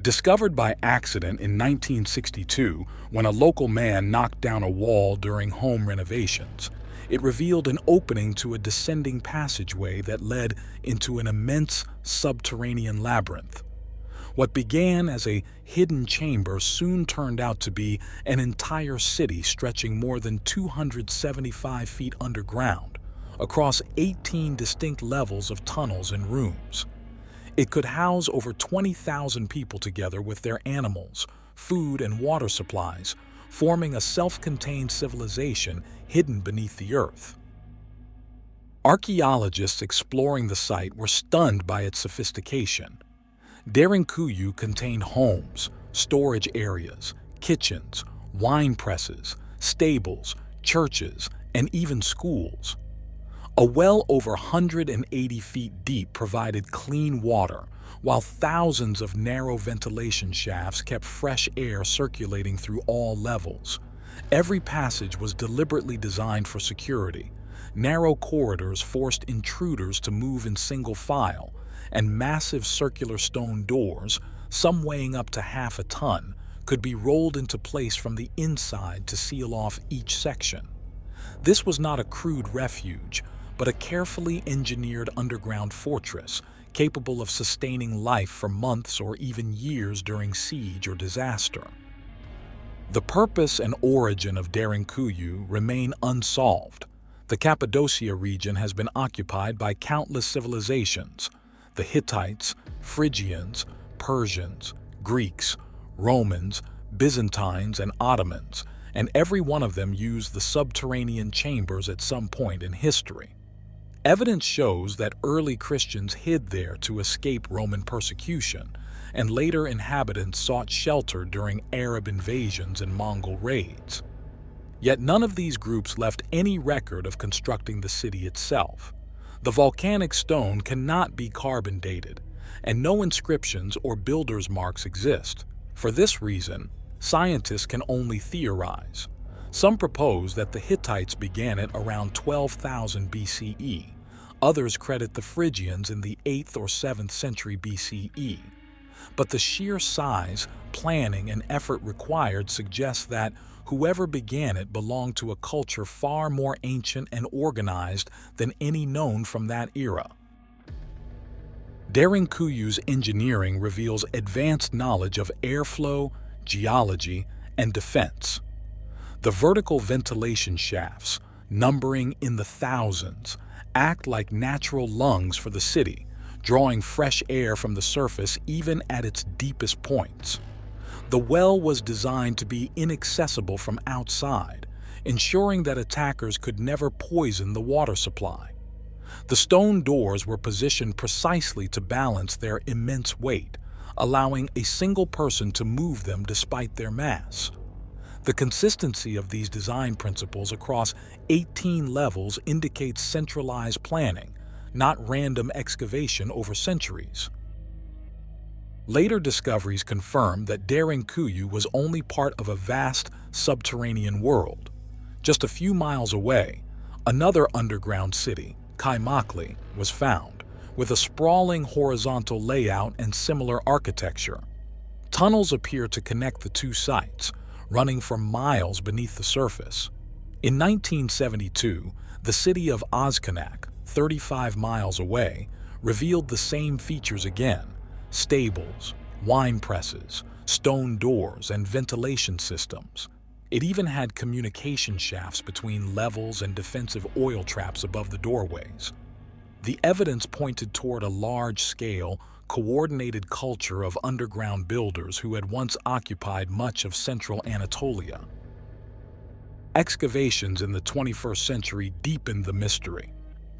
Discovered by accident in 1962 when a local man knocked down a wall during home renovations, it revealed an opening to a descending passageway that led into an immense subterranean labyrinth. What began as a hidden chamber soon turned out to be an entire city stretching more than 275 feet underground, across 18 distinct levels of tunnels and rooms. It could house over 20,000 people together with their animals, food, and water supplies, forming a self-contained civilization hidden beneath the earth. Archaeologists exploring the site were stunned by its sophistication. Darenuyu contained homes, storage areas, kitchens, wine presses, stables, churches, and even schools. A well over 180 feet deep provided clean water, while thousands of narrow ventilation shafts kept fresh air circulating through all levels. Every passage was deliberately designed for security. Narrow corridors forced intruders to move in single file, and massive circular stone doors, some weighing up to half a ton, could be rolled into place from the inside to seal off each section. This was not a crude refuge, but a carefully engineered underground fortress capable of sustaining life for months or even years during siege or disaster. The purpose and origin of Darenuyu remain unsolved. The Cappadocia region has been occupied by countless civilizations: the Hittites, Phrygians, Persians, Greeks, Romans, Byzantines, and Ottomans, and every one of them used the subterranean chambers at some point in history. Evidence shows that early Christians hid there to escape Roman persecution, and later inhabitants sought shelter during Arab invasions and Mongol raids. Yet none of these groups left any record of constructing the city itself. The volcanic stone cannot be carbon dated, and no inscriptions or builders' marks exist. For this reason, scientists can only theorize. Some propose that the Hittites began it around 12,000 BCE. Others credit the Phrygians in the 8th or 7th century BCE. But the sheer size, planning, and effort required suggests that whoever began it belonged to a culture far more ancient and organized than any known from that era. Darenuyu's engineering reveals advanced knowledge of airflow, geology, and defense. The vertical ventilation shafts, numbering in the thousands, act like natural lungs for the city, drawing fresh air from the surface even at its deepest points. The well was designed to be inaccessible from outside, ensuring that attackers could never poison the water supply. The stone doors were positioned precisely to balance their immense weight, allowing a single person to move them despite their mass. The consistency of these design principles across 18 levels indicates centralized planning, not random excavation over centuries. Later discoveries confirm that Darenuyu was only part of a vast subterranean world. Just a few miles away, another underground city, Kaimakli, was found, with a sprawling horizontal layout and similar architecture. Tunnels appear to connect the two sites, running for miles beneath the surface. In 1972, the city of Ozkanak, 35 miles away, revealed the same features again: stables, wine presses, stone doors, and ventilation systems. It even had communication shafts between levels and defensive oil traps above the doorways. The evidence pointed toward a large-scale, coordinated culture of underground builders who had once occupied much of central Anatolia. Excavations in the 21st century deepened the mystery.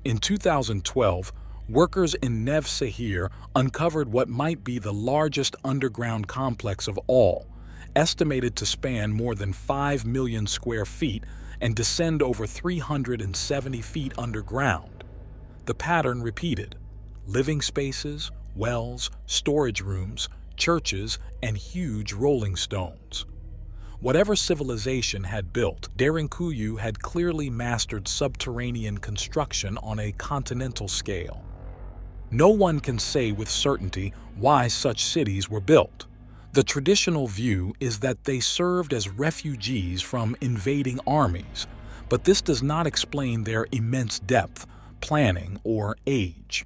In 2012, workers in Nev Sehir uncovered what might be the largest underground complex of all, estimated to span more than 5 million square feet and descend over 370 feet underground. The pattern repeated: living spaces, wells, storage rooms, churches, and huge rolling stones. Whatever civilization had built, Darenuyu had clearly mastered subterranean construction on a continental scale. No one can say with certainty why such cities were built. The traditional view is that they served as refugees from invading armies, but this does not explain their immense depth, planning, or age.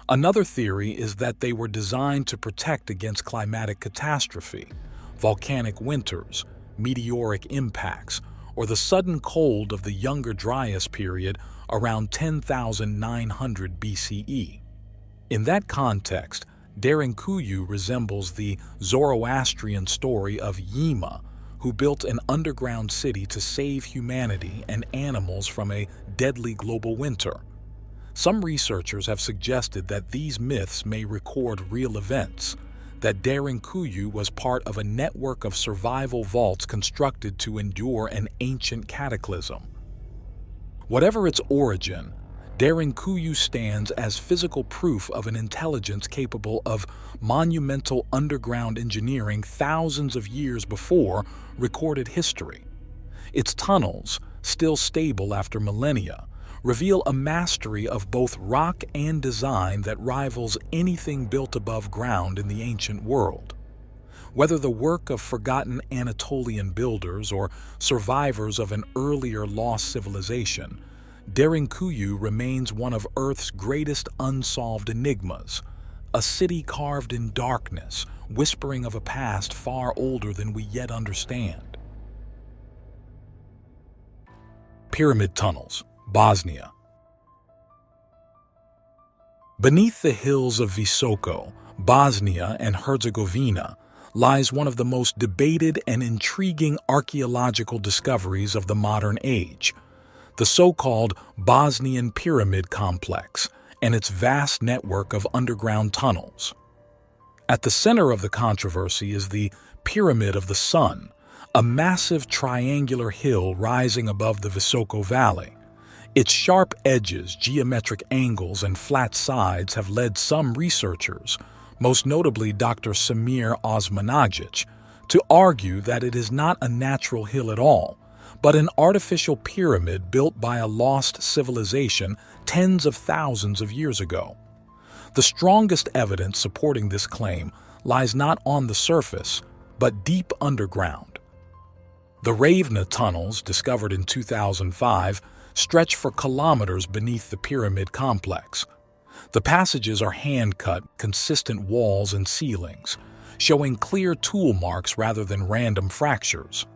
Another theory is that they were designed to protect against climatic catastrophe, volcanic winters, meteoric impacts, or the sudden cold of the Younger Dryas period around 10,900 BCE. In that context, Darenuyu resembles the Zoroastrian story of Yima, who built an underground city to save humanity and animals from a deadly global winter. Some researchers have suggested that these myths may record real events, that Darenuyu was part of a network of survival vaults constructed to endure an ancient cataclysm. Whatever its origin, Darenuyu stands as physical proof of an intelligence capable of monumental underground engineering thousands of years before recorded history. Its tunnels, still stable after millennia, reveal a mastery of both rock and design that rivals anything built above ground in the ancient world. Whether the work of forgotten Anatolian builders or survivors of an earlier lost civilization, Darenuyu remains one of Earth's greatest unsolved enigmas, a city carved in darkness, whispering of a past far older than we yet understand. Pyramid tunnels, Bosnia. Beneath the hills of Visoko, Bosnia and Herzegovina, lies one of the most debated and intriguing archaeological discoveries of the modern age, the so-called Bosnian Pyramid Complex and its vast network of underground tunnels. At the center of the controversy is the Pyramid of the Sun, a massive triangular hill rising above the Visoko Valley. Its sharp edges, geometric angles, and flat sides have led some researchers, most notably Dr. Samir Osmanagic, to argue that it is not a natural hill at all, but an artificial pyramid built by a lost civilization tens of thousands of years ago. The strongest evidence supporting this claim lies not on the surface, but deep underground. The Ravna tunnels, discovered in 2005, stretch for kilometers beneath the pyramid complex. The passages are hand-cut, consistent walls and ceilings, showing clear tool marks rather than random fractures.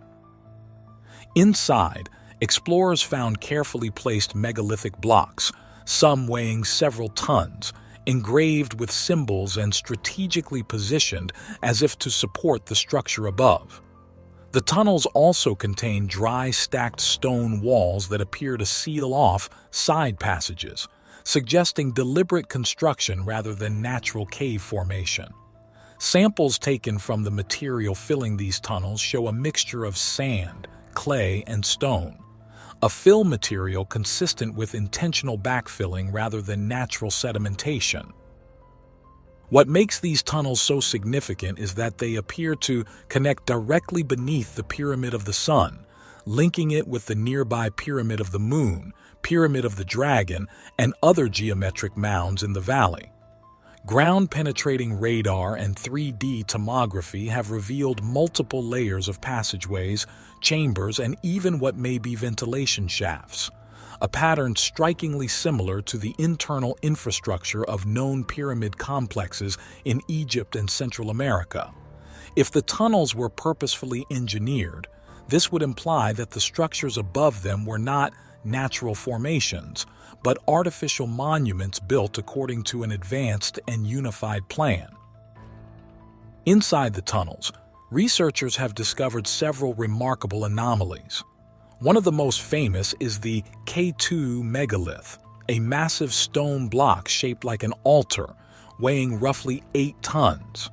Inside, explorers found carefully placed megalithic blocks, some weighing several tons, engraved with symbols and strategically positioned as if to support the structure above. The tunnels also contain dry, stacked stone walls that appear to seal off side passages, suggesting deliberate construction rather than natural cave formation. Samples taken from the material filling these tunnels show a mixture of sand, clay, and stone, a fill material consistent with intentional backfilling rather than natural sedimentation. What makes these tunnels so significant is that they appear to connect directly beneath the Pyramid of the Sun, linking it with the nearby Pyramid of the Moon, Pyramid of the Dragon, and other geometric mounds in the valley. Ground-penetrating radar and 3D tomography have revealed multiple layers of passageways, chambers, and even what may be ventilation shafts, a pattern strikingly similar to the internal infrastructure of known pyramid complexes in Egypt and Central America. If the tunnels were purposefully engineered, this would imply that the structures above them were not natural formations, but artificial monuments built according to an advanced and unified plan. Inside the tunnels, researchers have discovered several remarkable anomalies. One of the most famous is the K2 megalith, a massive stone block shaped like an altar, weighing roughly 8 tons.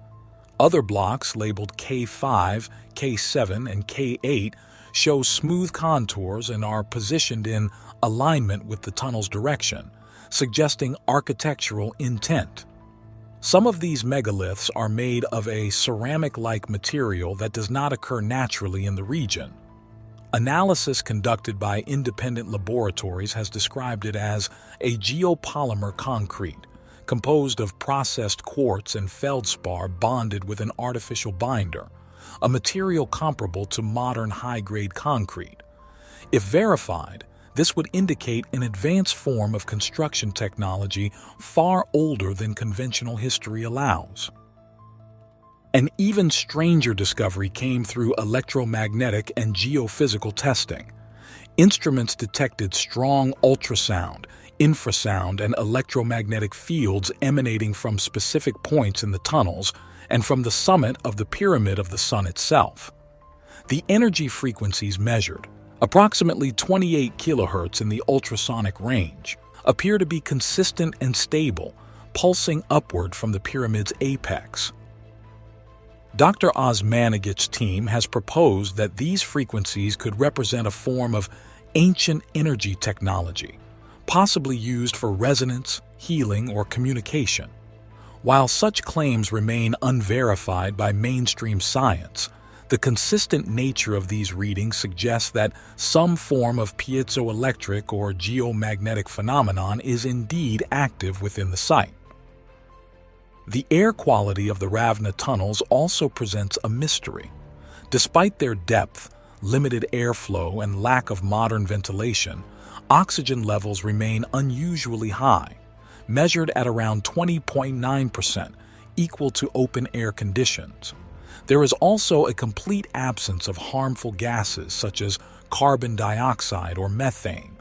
Other blocks labeled K5, K7, and K8 show smooth contours and are positioned in alignment with the tunnel's direction, suggesting architectural intent. Some of these megaliths are made of a ceramic-like material that does not occur naturally in the region. Analysis conducted by independent laboratories has described it as a geopolymer concrete, composed of processed quartz and feldspar bonded with an artificial binder, a material comparable to modern high-grade concrete. If verified, this would indicate an advanced form of construction technology far older than conventional history allows. An even stranger discovery came through electromagnetic and geophysical testing. Instruments detected strong ultrasound, infrasound, and electromagnetic fields emanating from specific points in the tunnels and from the summit of the Pyramid of the Sun itself. The energy frequencies measured, approximately 28 kilohertz in the ultrasonic range, appear to be consistent and stable, pulsing upward from the pyramid's apex. Dr. Osmanagic's team has proposed that these frequencies could represent a form of ancient energy technology, possibly used for resonance, healing, or communication. While such claims remain unverified by mainstream science, The consistent nature of these readings suggests that some form of piezoelectric or geomagnetic phenomenon is indeed active within the site. The air quality of the Ravna tunnels also presents a mystery. Despite their depth, limited airflow, and lack of modern ventilation, oxygen levels remain unusually high, measured at around 20.9%, equal to open-air conditions. There is also a complete absence of harmful gases such as carbon dioxide or methane.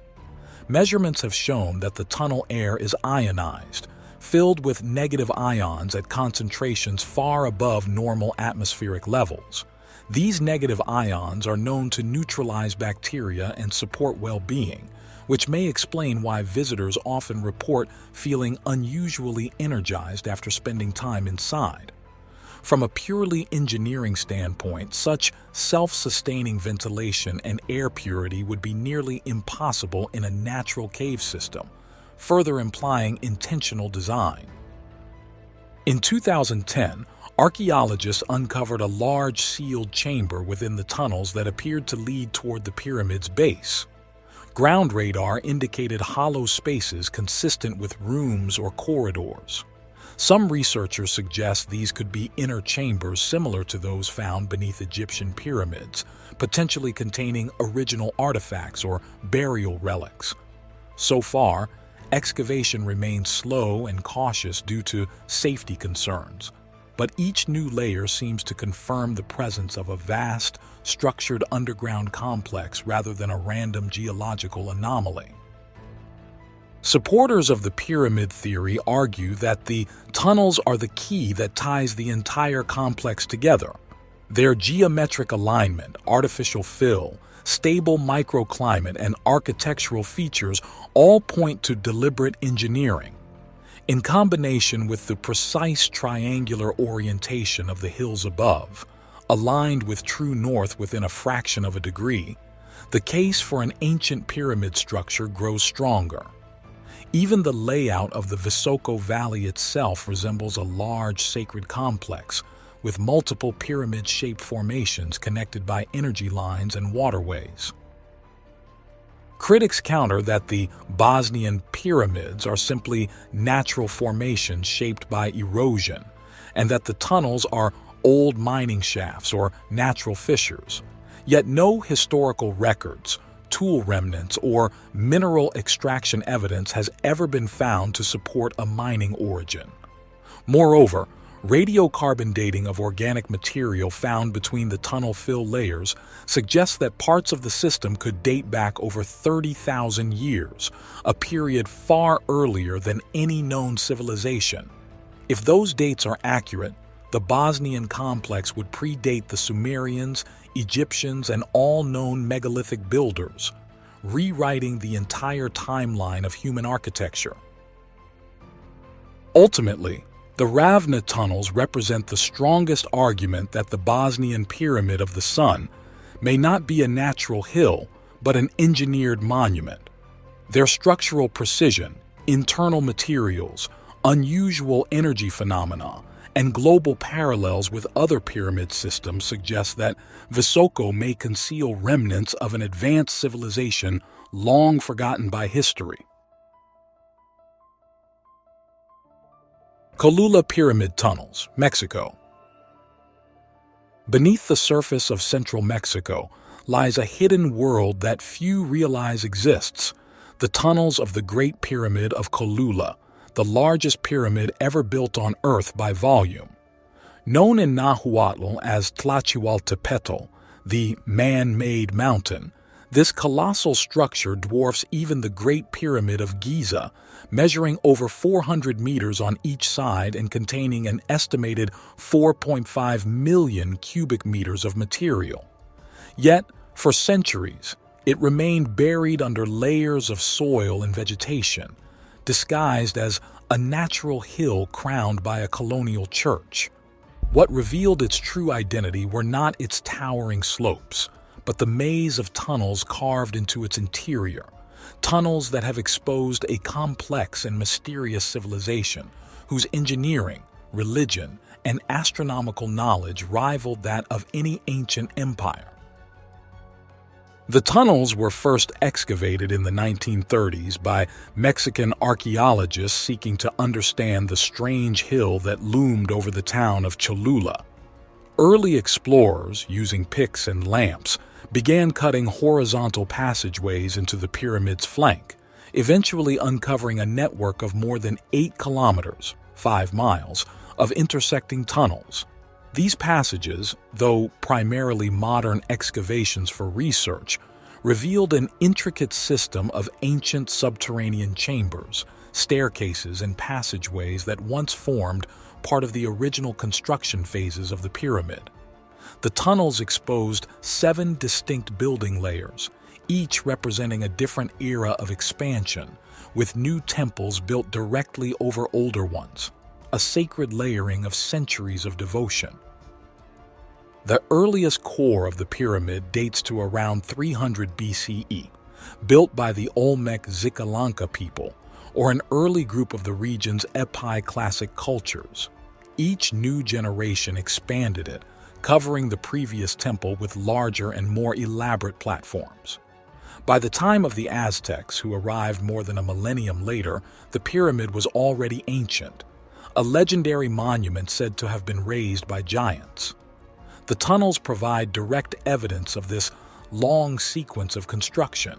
Measurements have shown that the tunnel air is ionized, filled with negative ions at concentrations far above normal atmospheric levels. These negative ions are known to neutralize bacteria and support well-being, which may explain why visitors often report feeling unusually energized after spending time inside. From a purely engineering standpoint, such self-sustaining ventilation and air purity would be nearly impossible in a natural cave system, further implying intentional design. In 2010, archaeologists uncovered a large sealed chamber within the tunnels that appeared to lead toward the pyramid's base. Ground radar indicated hollow spaces consistent with rooms or corridors. Some researchers suggest these could be inner chambers similar to those found beneath Egyptian pyramids, potentially containing original artifacts or burial relics. So far, excavation remains slow and cautious due to safety concerns, but each new layer seems to confirm the presence of a vast, structured underground complex rather than a random geological anomaly. Supporters of the pyramid theory argue that the tunnels are the key that ties the entire complex together. Their geometric alignment, artificial fill, stable microclimate, and architectural features all point to deliberate engineering. In combination with the precise triangular orientation of the hills above, aligned with true north within a fraction of a degree, the case for an ancient pyramid structure grows stronger. Even the layout of the Visoko Valley itself resembles a large sacred complex, with multiple pyramid-shaped formations connected by energy lines and waterways. Critics counter that the Bosnian pyramids are simply natural formations shaped by erosion, and that the tunnels are old mining shafts or natural fissures. Yet no historical records, tool remnants, or mineral extraction evidence has ever been found to support a mining origin. Moreover, radiocarbon dating of organic material found between the tunnel fill layers suggests that parts of the system could date back over 30,000 years, a period far earlier than any known civilization. If those dates are accurate, the Bosnian complex would predate the Sumerians, Egyptians, and all known megalithic builders, rewriting the entire timeline of human architecture. Ultimately, the Ravna tunnels represent the strongest argument that the Bosnian Pyramid of the Sun may not be a natural hill, but an engineered monument. Their structural precision, internal materials, unusual energy phenomena, and global parallels with other pyramid systems suggest that Visoko may conceal remnants of an advanced civilization long forgotten by history. Kula Pyramid Tunnels, Mexico. Beneath the surface of central Mexico lies a hidden world that few realize exists, the tunnels of the Great Pyramid of Kula, the largest pyramid ever built on Earth by volume. Known in Nahuatl as Tlachihualtepetl, the man-made mountain, this colossal structure dwarfs even the Great Pyramid of Giza, measuring over 400 meters on each side and containing an estimated 4.5 million cubic meters of material. Yet, for centuries, it remained buried under layers of soil and vegetation, disguised as a natural hill crowned by a colonial church. What revealed its true identity were not its towering slopes, but the maze of tunnels carved into its interior, tunnels that have exposed a complex and mysterious civilization whose engineering, religion, and astronomical knowledge rivaled that of any ancient empire. The tunnels were first excavated in the 1930s by Mexican archaeologists seeking to understand the strange hill that loomed over the town of Cholula. Early explorers, using picks and lamps, began cutting horizontal passageways into the pyramid's flank, eventually uncovering a network of more than 8 kilometers, 5 miles, of intersecting tunnels. These passages, though primarily modern excavations for research, revealed an intricate system of ancient subterranean chambers, staircases, and passageways that once formed part of the original construction phases of the pyramid. The tunnels exposed 7 distinct building layers, each representing a different era of expansion, with new temples built directly over older ones, a sacred layering of centuries of devotion. The earliest core of the pyramid dates to around 300 BCE, built by the Olmec Xycalanca people, or an early group of the region's Epi-classic cultures. Each new generation expanded it, covering the previous temple with larger and more elaborate platforms. By the time of the Aztecs, who arrived more than a millennium later, the pyramid was already ancient, a legendary monument said to have been raised by giants. The tunnels provide direct evidence of this long sequence of construction: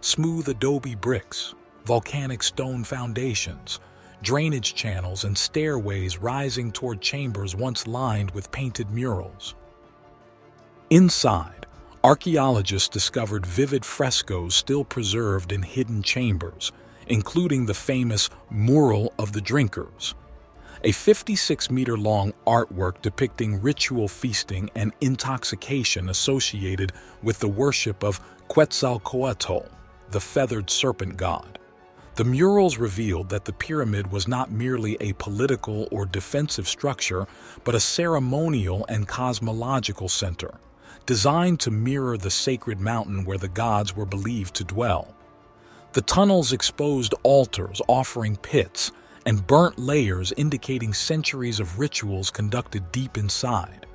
smooth adobe bricks, volcanic stone foundations, drainage channels, and stairways rising toward chambers once lined with painted murals. Inside, archaeologists discovered vivid frescoes still preserved in hidden chambers, including the famous Mural of the Drinkers, a 56-meter-long artwork depicting ritual feasting and intoxication associated with the worship of Quetzalcoatl, the feathered serpent god. The murals revealed that the pyramid was not merely a political or defensive structure, but a ceremonial and cosmological center, designed to mirror the sacred mountain where the gods were believed to dwell. The tunnels exposed altars offering pits, and burnt layers indicating centuries of rituals conducted deep inside.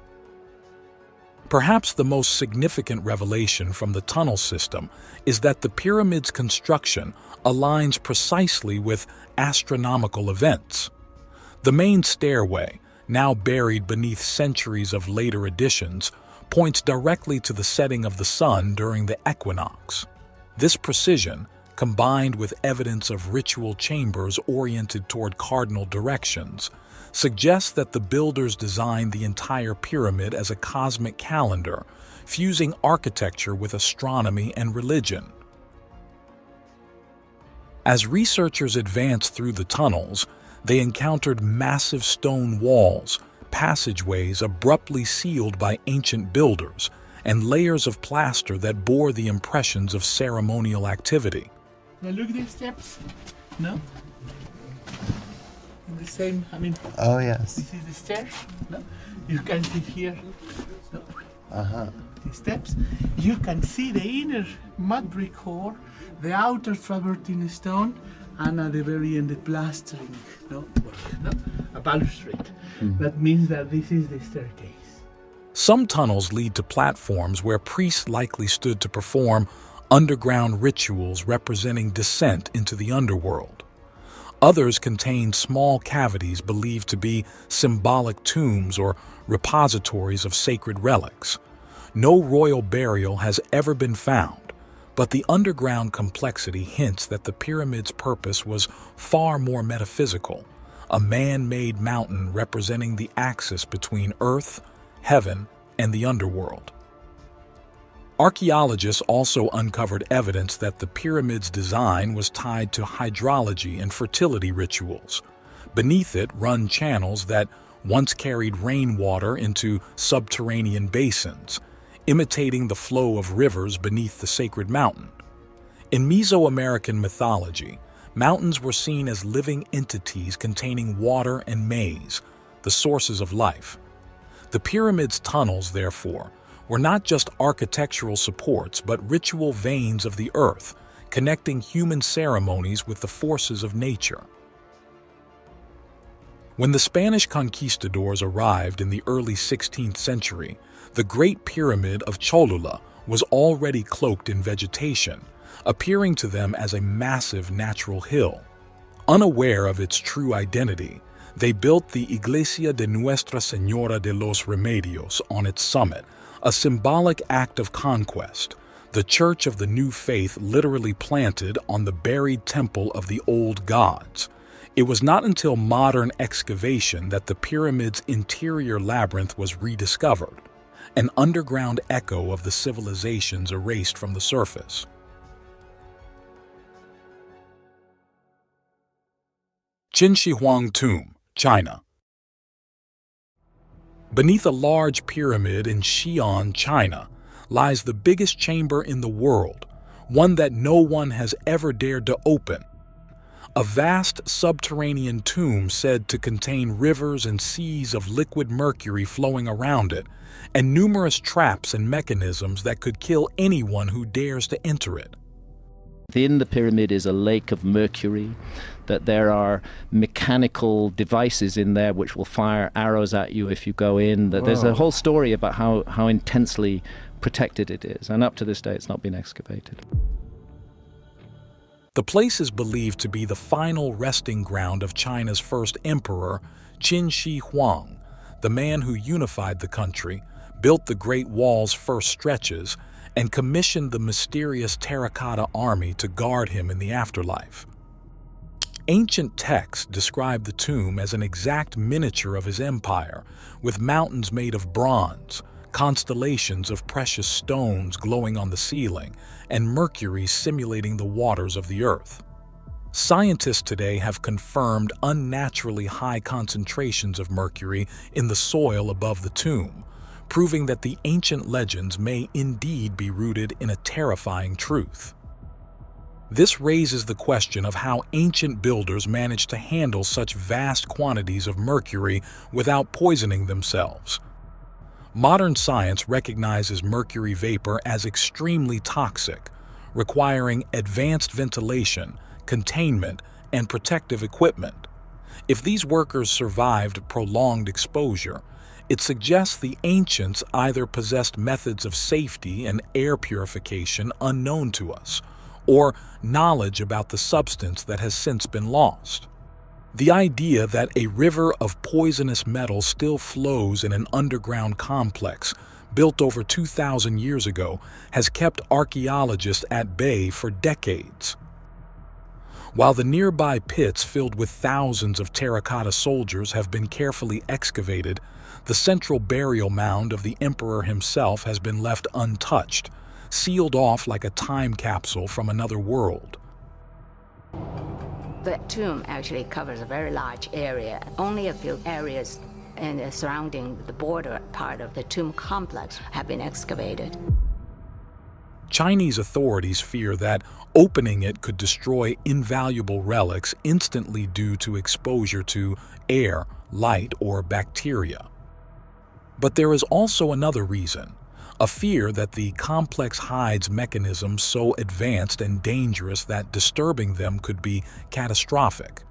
Perhaps the most significant revelation from the tunnel system is that the pyramid's construction aligns precisely with astronomical events. The main stairway, now buried beneath centuries of later additions, points directly to the setting of the sun during the equinox. This precision, combined with evidence of ritual chambers oriented toward cardinal directions, suggests that the builders designed the entire pyramid as a cosmic calendar, fusing architecture with astronomy and religion. As researchers advanced through the tunnels, they encountered massive stone walls, passageways abruptly sealed by ancient builders, and layers of plaster that bore the impressions of ceremonial activity. Now look at these steps. No? In the same, Oh, yes. this is the stairs. No? You can see here. No? The steps. You can see the inner mud brick core, the outer travertine stone, and at the very end the plastering. No? A balustrade. That means that this is the staircase. Some tunnels lead to platforms where priests likely stood to perform underground rituals representing descent into the underworld. Others contain small cavities believed to be symbolic tombs or repositories of sacred relics. No royal burial has ever been found, but the underground complexity hints that the pyramid's purpose was far more metaphysical, a man-made mountain representing the axis between earth, heaven, and the underworld. Archaeologists also uncovered evidence that the pyramid's design was tied to hydrology and fertility rituals. Beneath it run channels that once carried rainwater into subterranean basins, imitating the flow of rivers beneath the sacred mountain. In Mesoamerican mythology, mountains were seen as living entities containing water and maize, the sources of life. The pyramid's tunnels, therefore, were not just architectural supports but ritual veins of the earth, connecting human ceremonies with the forces of nature. When the Spanish conquistadors arrived in the early 16th century, the Great Pyramid of Cholula was already cloaked in vegetation, appearing to them as a massive natural hill. Unaware of its true identity, they built the Iglesia de Nuestra Señora de los Remedios on its summit, a symbolic act of conquest, the Church of the New Faith literally planted on the buried temple of the old gods. It was not until modern excavation that the pyramid's interior labyrinth was rediscovered, an underground echo of the civilizations erased from the surface. Chinshi Huang Tomb, China. Beneath a large pyramid in Xi'an, China, lies the biggest chamber in the world, one that no one has ever dared to open. A vast subterranean tomb said to contain rivers and seas of liquid mercury flowing around it, and numerous traps and mechanisms that could kill anyone who dares to enter it. Within the pyramid is a lake of mercury, that there are mechanical devices in there which will fire arrows at you if you go in, that there's a whole story about how intensely protected it is, and up to this day it's not been excavated. The place is believed to be the final resting ground of China's first emperor, Qin Shi Huang, the man who unified the country, built the Great Wall's first stretches, and commissioned the mysterious terracotta army to guard him in the afterlife. Ancient texts describe the tomb as an exact miniature of his empire, with mountains made of bronze, constellations of precious stones glowing on the ceiling, and mercury simulating the waters of the earth. Scientists today have confirmed unnaturally high concentrations of mercury in the soil above the tomb, proving that the ancient legends may indeed be rooted in a terrifying truth. This raises the question of how ancient builders managed to handle such vast quantities of mercury without poisoning themselves. Modern science recognizes mercury vapor as extremely toxic, requiring advanced ventilation, containment, and protective equipment. If these workers survived prolonged exposure, it suggests the ancients either possessed methods of safety and air purification unknown to us, or knowledge about the substance that has since been lost. The idea that a river of poisonous metal still flows in an underground complex built over 2,000 years ago has kept archaeologists at bay for decades. While the nearby pits filled with thousands of terracotta soldiers have been carefully excavated, the central burial mound of the emperor himself has been left untouched, sealed off like a time capsule from another world. The tomb actually covers a very large area. Only a few areas and surrounding the border part of the tomb complex have been excavated. Chinese authorities fear that opening it could destroy invaluable relics instantly due to exposure to air, light, or bacteria. But there is also another reason, a fear that the complex hides mechanisms so advanced and dangerous that disturbing them could be catastrophic.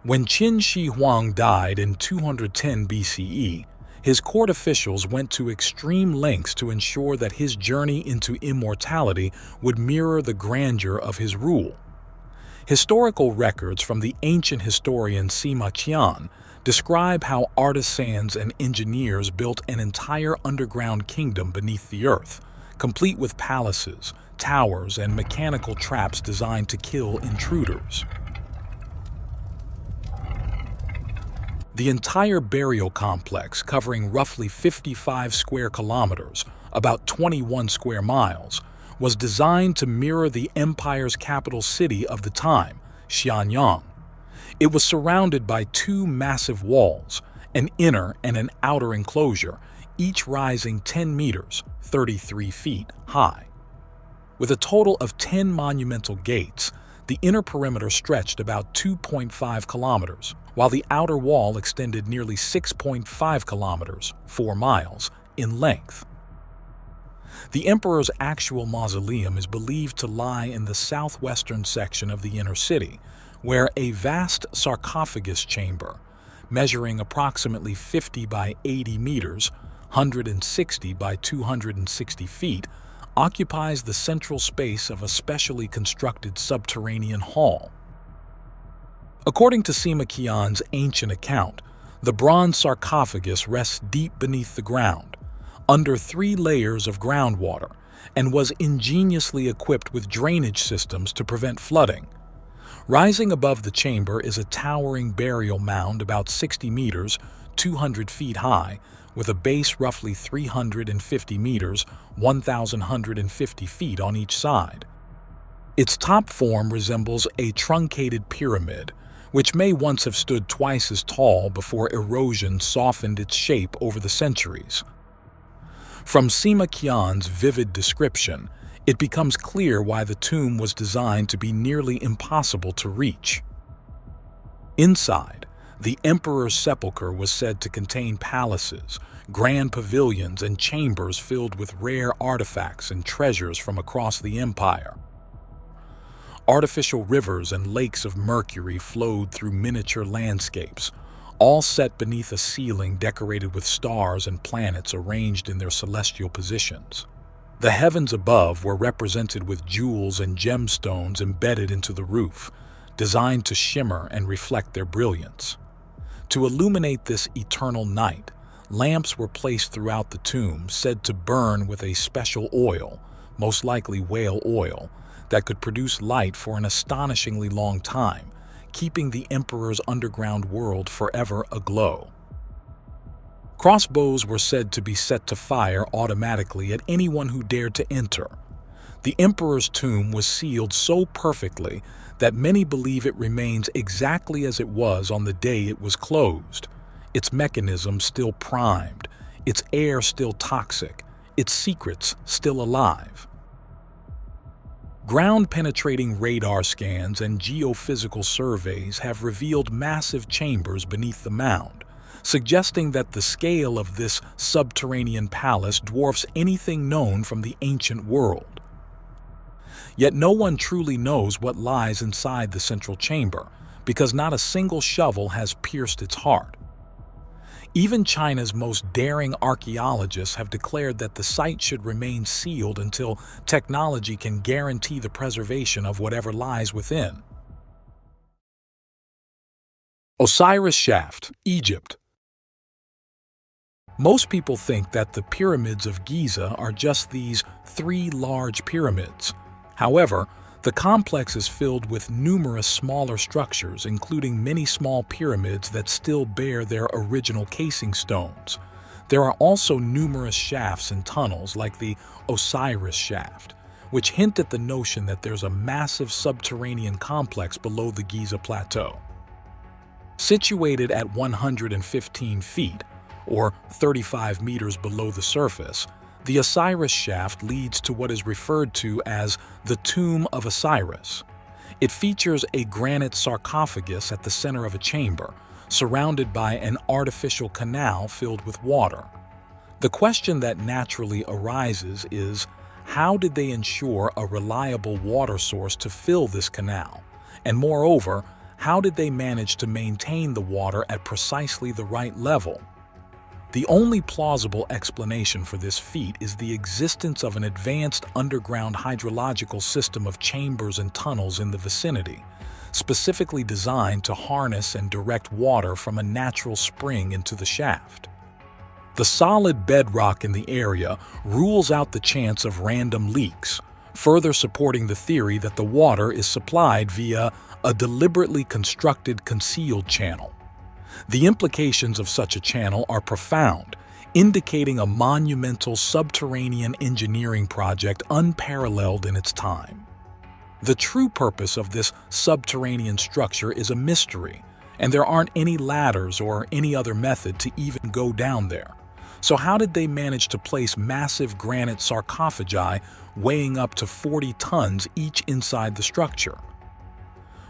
When Qin Shi Huang died in 210 BCE, his court officials went to extreme lengths to ensure that his journey into immortality would mirror the grandeur of his rule. Historical records from the ancient historian Sima Qian describe how artisans and engineers built an entire underground kingdom beneath the earth, complete with palaces, towers, and mechanical traps designed to kill intruders. The entire burial complex, covering roughly 55 square kilometers, about 21 square miles, was designed to mirror the empire's capital city of the time, Xianyang. It was surrounded by two massive walls, an inner and an outer enclosure, each rising 10 meters, 33 feet high. With a total of 10 monumental gates, the inner perimeter stretched about 2.5 kilometers, while the outer wall extended nearly 6.5 kilometers, 4 miles, in length. The emperor's actual mausoleum is believed to lie in the southwestern section of the inner city, where a vast sarcophagus chamber, measuring approximately 50 by 80 meters, 160 by 260 feet, occupies the central space of a specially constructed subterranean hall. According to Sima Qian's ancient account, the bronze sarcophagus rests deep beneath the ground, under 3 layers of groundwater, and was ingeniously equipped with drainage systems to prevent flooding. Rising above the chamber is a towering burial mound about 60 meters, 200 feet high, with a base roughly 350 meters, 1,150 feet on each side. Its top form resembles a truncated pyramid, which may once have stood twice as tall before erosion softened its shape over the centuries. From Sima Qian's vivid description, it becomes clear why the tomb was designed to be nearly impossible to reach. Inside, the emperor's sepulchre was said to contain palaces, grand pavilions, and chambers filled with rare artifacts and treasures from across the empire. Artificial rivers and lakes of mercury flowed through miniature landscapes, all set beneath a ceiling decorated with stars and planets arranged in their celestial positions. The heavens above were represented with jewels and gemstones embedded into the roof, designed to shimmer and reflect their brilliance. To illuminate this eternal night, lamps were placed throughout the tomb, said to burn with a special oil, most likely whale oil, that could produce light for an astonishingly long time, keeping the emperor's underground world forever aglow. Crossbows were said to be set to fire automatically at anyone who dared to enter. The emperor's tomb was sealed so perfectly that many believe it remains exactly as it was on the day it was closed, its mechanism still primed, its air still toxic, its secrets still alive. Ground-penetrating radar scans and geophysical surveys have revealed massive chambers beneath the mound, suggesting that the scale of this subterranean palace dwarfs anything known from the ancient world. Yet no one truly knows what lies inside the central chamber, because not a single shovel has pierced its heart. Even China's most daring archaeologists have declared that the site should remain sealed until technology can guarantee the preservation of whatever lies within. Osiris Shaft, Egypt. Most people think that the pyramids of Giza are just these 3 large pyramids. However, the complex is filled with numerous smaller structures, including many small pyramids that still bear their original casing stones. There are also numerous shafts and tunnels like the Osiris Shaft, which hint at the notion that there's a massive subterranean complex below the Giza Plateau. Situated at 115 feet, or 35 meters below the surface, the Osiris Shaft leads to what is referred to as the Tomb of Osiris. It features a granite sarcophagus at the center of a chamber, surrounded by an artificial canal filled with water. The question that naturally arises is, how did they ensure a reliable water source to fill this canal? And moreover, how did they manage to maintain the water at precisely the right level? The only plausible explanation for this feat is the existence of an advanced underground hydrological system of chambers and tunnels in the vicinity, specifically designed to harness and direct water from a natural spring into the shaft. The solid bedrock in the area rules out the chance of random leaks, further supporting the theory that the water is supplied via a deliberately constructed concealed channel. The implications of such a channel are profound, indicating a monumental subterranean engineering project unparalleled in its time. The true purpose of this subterranean structure is a mystery, and there aren't any ladders or any other method to even go down there. So how did they manage to place massive granite sarcophagi weighing up to 40 tons each inside the structure?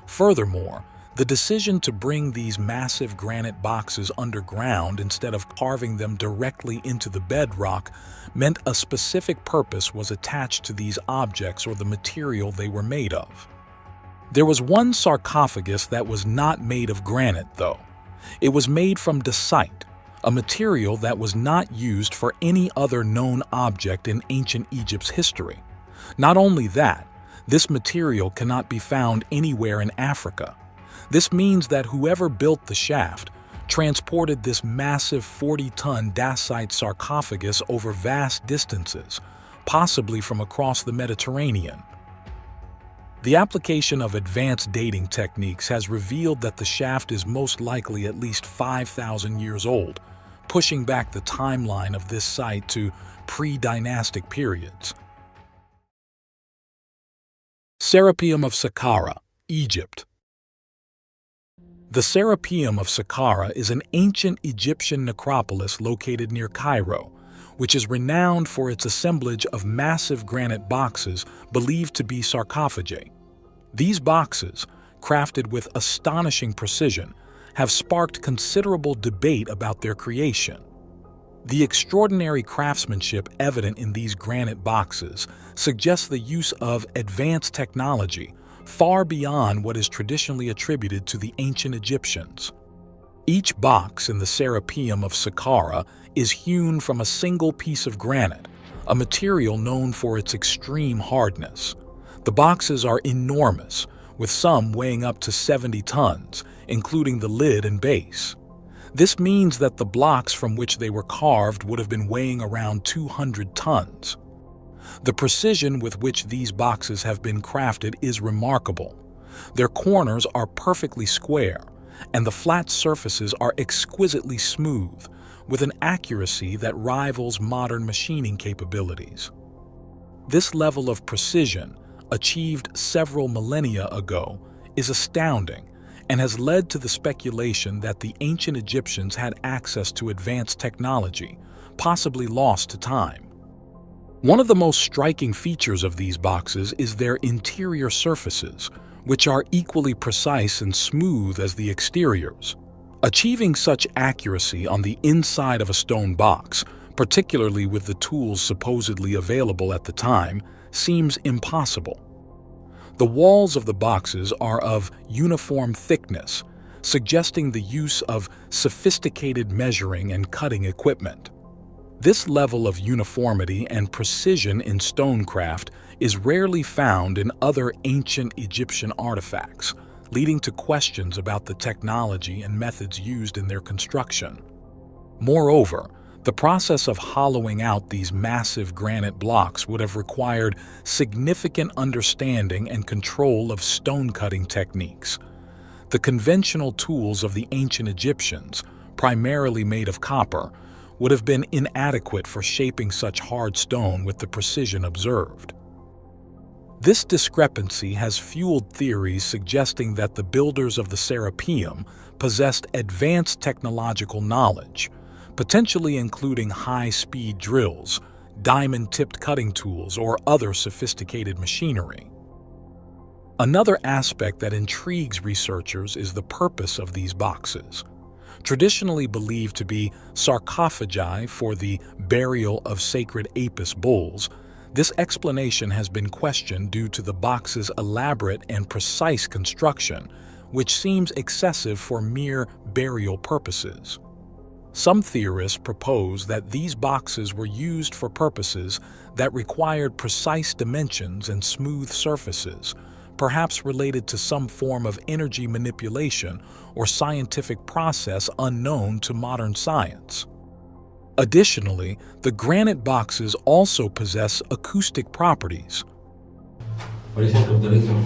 Furthermore, the decision to bring these massive granite boxes underground instead of carving them directly into the bedrock meant a specific purpose was attached to these objects or the material they were made of. There was one sarcophagus that was not made of granite, though. It was made from dacite, a material that was not used for any other known object in ancient Egypt's history. Not only that, this material cannot be found anywhere in Africa. This means that whoever built the shaft transported this massive 40-ton dacite sarcophagus over vast distances, possibly from across the Mediterranean. The application of advanced dating techniques has revealed that the shaft is most likely at least 5,000 years old, pushing back the timeline of this site to pre-dynastic periods. Capium of Sakara, Egypt. The Capium of Sakara is an ancient Egyptian necropolis located near Cairo, which is renowned for its assemblage of massive granite boxes believed to be sarcophagi. These boxes, crafted with astonishing precision, have sparked considerable debate about their creation. The extraordinary craftsmanship evident in these granite boxes suggests the use of advanced technology far beyond what is traditionally attributed to the ancient Egyptians. Each box in the Capium of Sakara is hewn from a single piece of granite, a material known for its extreme hardness. The boxes are enormous, with some weighing up to 70 tons, including the lid and base. This means that the blocks from which they were carved would have been weighing around 200 tons. The precision with which these boxes have been crafted is remarkable. Their corners are perfectly square, and the flat surfaces are exquisitely smooth, with an accuracy that rivals modern machining capabilities. This level of precision, achieved several millennia ago, is astounding and has led to the speculation that the ancient Egyptians had access to advanced technology, possibly lost to time. One of the most striking features of these boxes is their interior surfaces, which are equally precise and smooth as the exteriors. Achieving such accuracy on the inside of a stone box, particularly with the tools supposedly available at the time, seems impossible. The walls of the boxes are of uniform thickness, suggesting the use of sophisticated measuring and cutting equipment. This level of uniformity and precision in stonecraft is rarely found in other ancient Egyptian artifacts, leading to questions about the technology and methods used in their construction. Moreover, the process of hollowing out these massive granite blocks would have required significant understanding and control of stone-cutting techniques. The conventional tools of the ancient Egyptians, primarily made of copper, would have been inadequate for shaping such hard stone with the precision observed. This discrepancy has fueled theories suggesting that the builders of the Capium possessed advanced technological knowledge, potentially including high-speed drills, diamond-tipped cutting tools, or other sophisticated machinery. Another aspect that intrigues researchers is the purpose of these boxes. Traditionally believed to be sarcophagi for the burial of sacred Apis bulls, this explanation has been questioned due to the box's elaborate and precise construction, which seems excessive for mere burial purposes. Some theorists propose that these boxes were used for purposes that required precise dimensions and smooth surfaces, perhaps related to some form of energy manipulation or scientific process unknown to modern science. Additionally, the granite boxes also possess acoustic properties. What is it of the rhythm?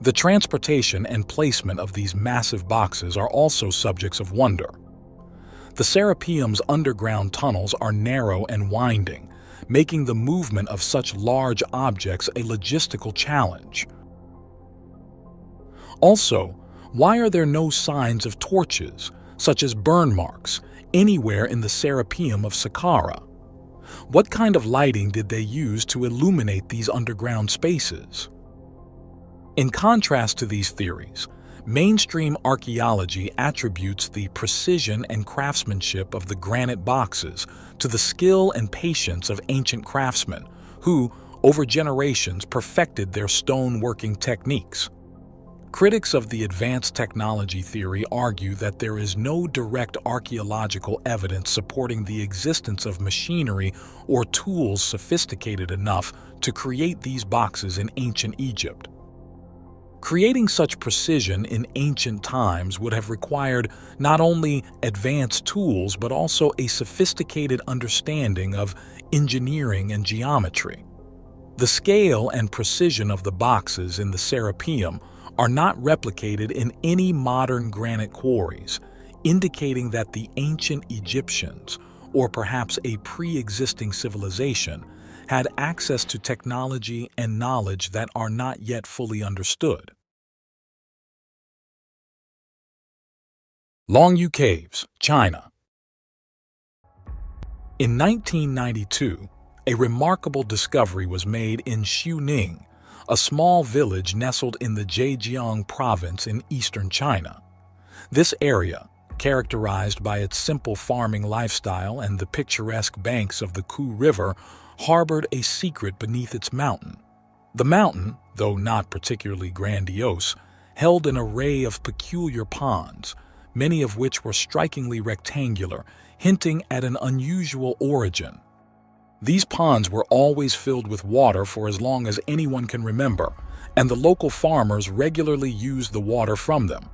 The transportation and placement of these massive boxes are also subjects of wonder. The Capium's underground tunnels are narrow and winding, making the movement of such large objects a logistical challenge. Also, why are there no signs of torches, such as burn marks, anywhere in the Capium of Sakara? What kind of lighting did they use to illuminate these underground spaces? In contrast to these theories, Mainstream archaeology attributes the precision and craftsmanship of the granite boxes to the skill and patience of ancient craftsmen who, over generations, perfected their stone-working techniques. Critics of the advanced technology theory argue that there is no direct archaeological evidence supporting the existence of machinery or tools sophisticated enough to create these boxes in ancient Egypt. Creating such precision in ancient times would have required not only advanced tools but also a sophisticated understanding of engineering and geometry. The scale and precision of the boxes in the Serapeum are not replicated in any modern granite quarries, indicating that the ancient Egyptians, or perhaps a pre-existing civilization, had access to technology and knowledge that are not yet fully understood. Longyu Caves, China. In 1992, a remarkable discovery was made in Xiuning, a small village nestled in the Zhejiang province in eastern China. This area, characterized by its simple farming lifestyle and the picturesque banks of the Ku River, harbored a secret beneath its mountain. The mountain, though not particularly grandiose, held an array of peculiar ponds, many of which were strikingly rectangular, hinting at an unusual origin. These ponds were always filled with water for as long as anyone can remember, and the local farmers regularly used the water from them.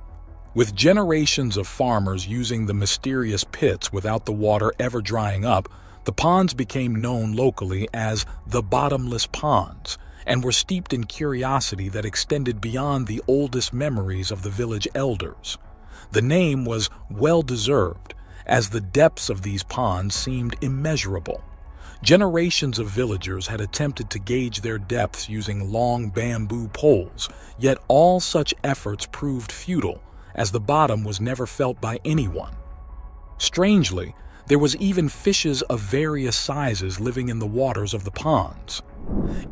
With generations of farmers using the mysterious pits without the water ever drying up, the ponds became known locally as the bottomless ponds, and were steeped in curiosity that extended beyond the oldest memories of the village elders. The name was well-deserved, as the depths of these ponds seemed immeasurable. Generations of villagers had attempted to gauge their depths using long bamboo poles, yet all such efforts proved futile, as the bottom was never felt by anyone. Strangely, there was even fishes of various sizes living in the waters of the ponds.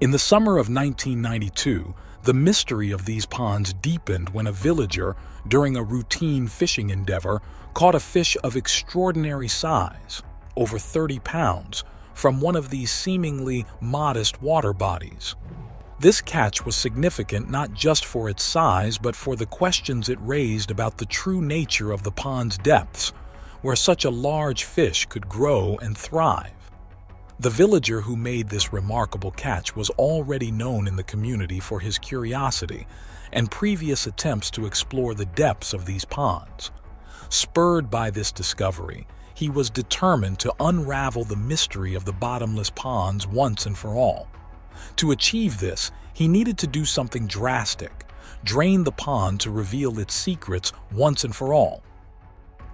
In the summer of 1992, the mystery of these ponds deepened when a villager, during a routine fishing endeavor, caught a fish of extraordinary size, over 30 pounds, from one of these seemingly modest water bodies. This catch was significant not just for its size but for the questions it raised about the true nature of the pond's depths, where such a large fish could grow and thrive. The villager who made this remarkable catch was already known in the community for his curiosity and previous attempts to explore the depths of these ponds. Spurred by this discovery, he was determined to unravel the mystery of the bottomless ponds once and for all. To achieve this, he needed to do something drastic, drain the pond to reveal its secrets once and for all.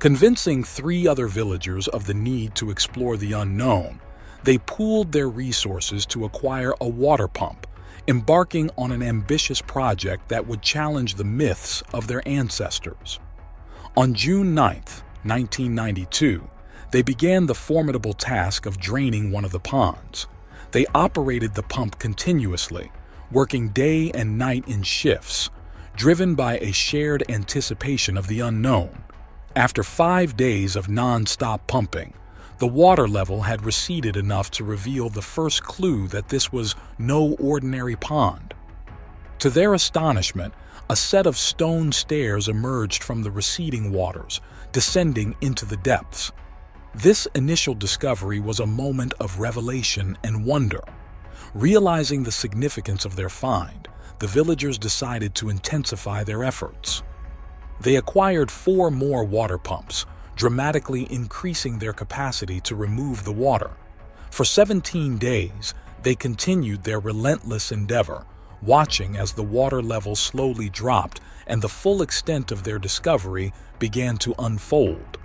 Convincing 3 other villagers of the need to explore the unknown, they pooled their resources to acquire a water pump, embarking on an ambitious project that would challenge the myths of their ancestors. On June 9, 1992, they began the formidable task of draining one of the ponds. They operated the pump continuously, working day and night in shifts, driven by a shared anticipation of the unknown. After 5 days of non-stop pumping, the water level had receded enough to reveal the first clue that this was no ordinary pond. To their astonishment, a set of stone stairs emerged from the receding waters, descending into the depths. This initial discovery was a moment of revelation and wonder. Realizing the significance of their find, the villagers decided to intensify their efforts. They acquired 4 more water pumps, dramatically increasing their capacity to remove the water. For 17 days, they continued their relentless endeavor, watching as the water level slowly dropped and the full extent of their discovery began to unfold.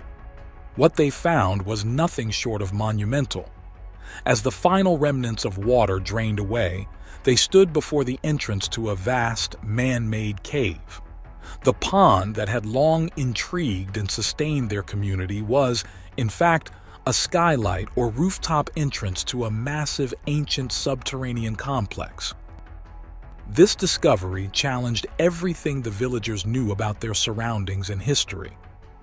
What they found was nothing short of monumental. As the final remnants of water drained away, they stood before the entrance to a vast, man-made cave. The pond that had long intrigued and sustained their community was, in fact, a skylight or rooftop entrance to a massive ancient subterranean complex. This discovery challenged everything the villagers knew about their surroundings and history.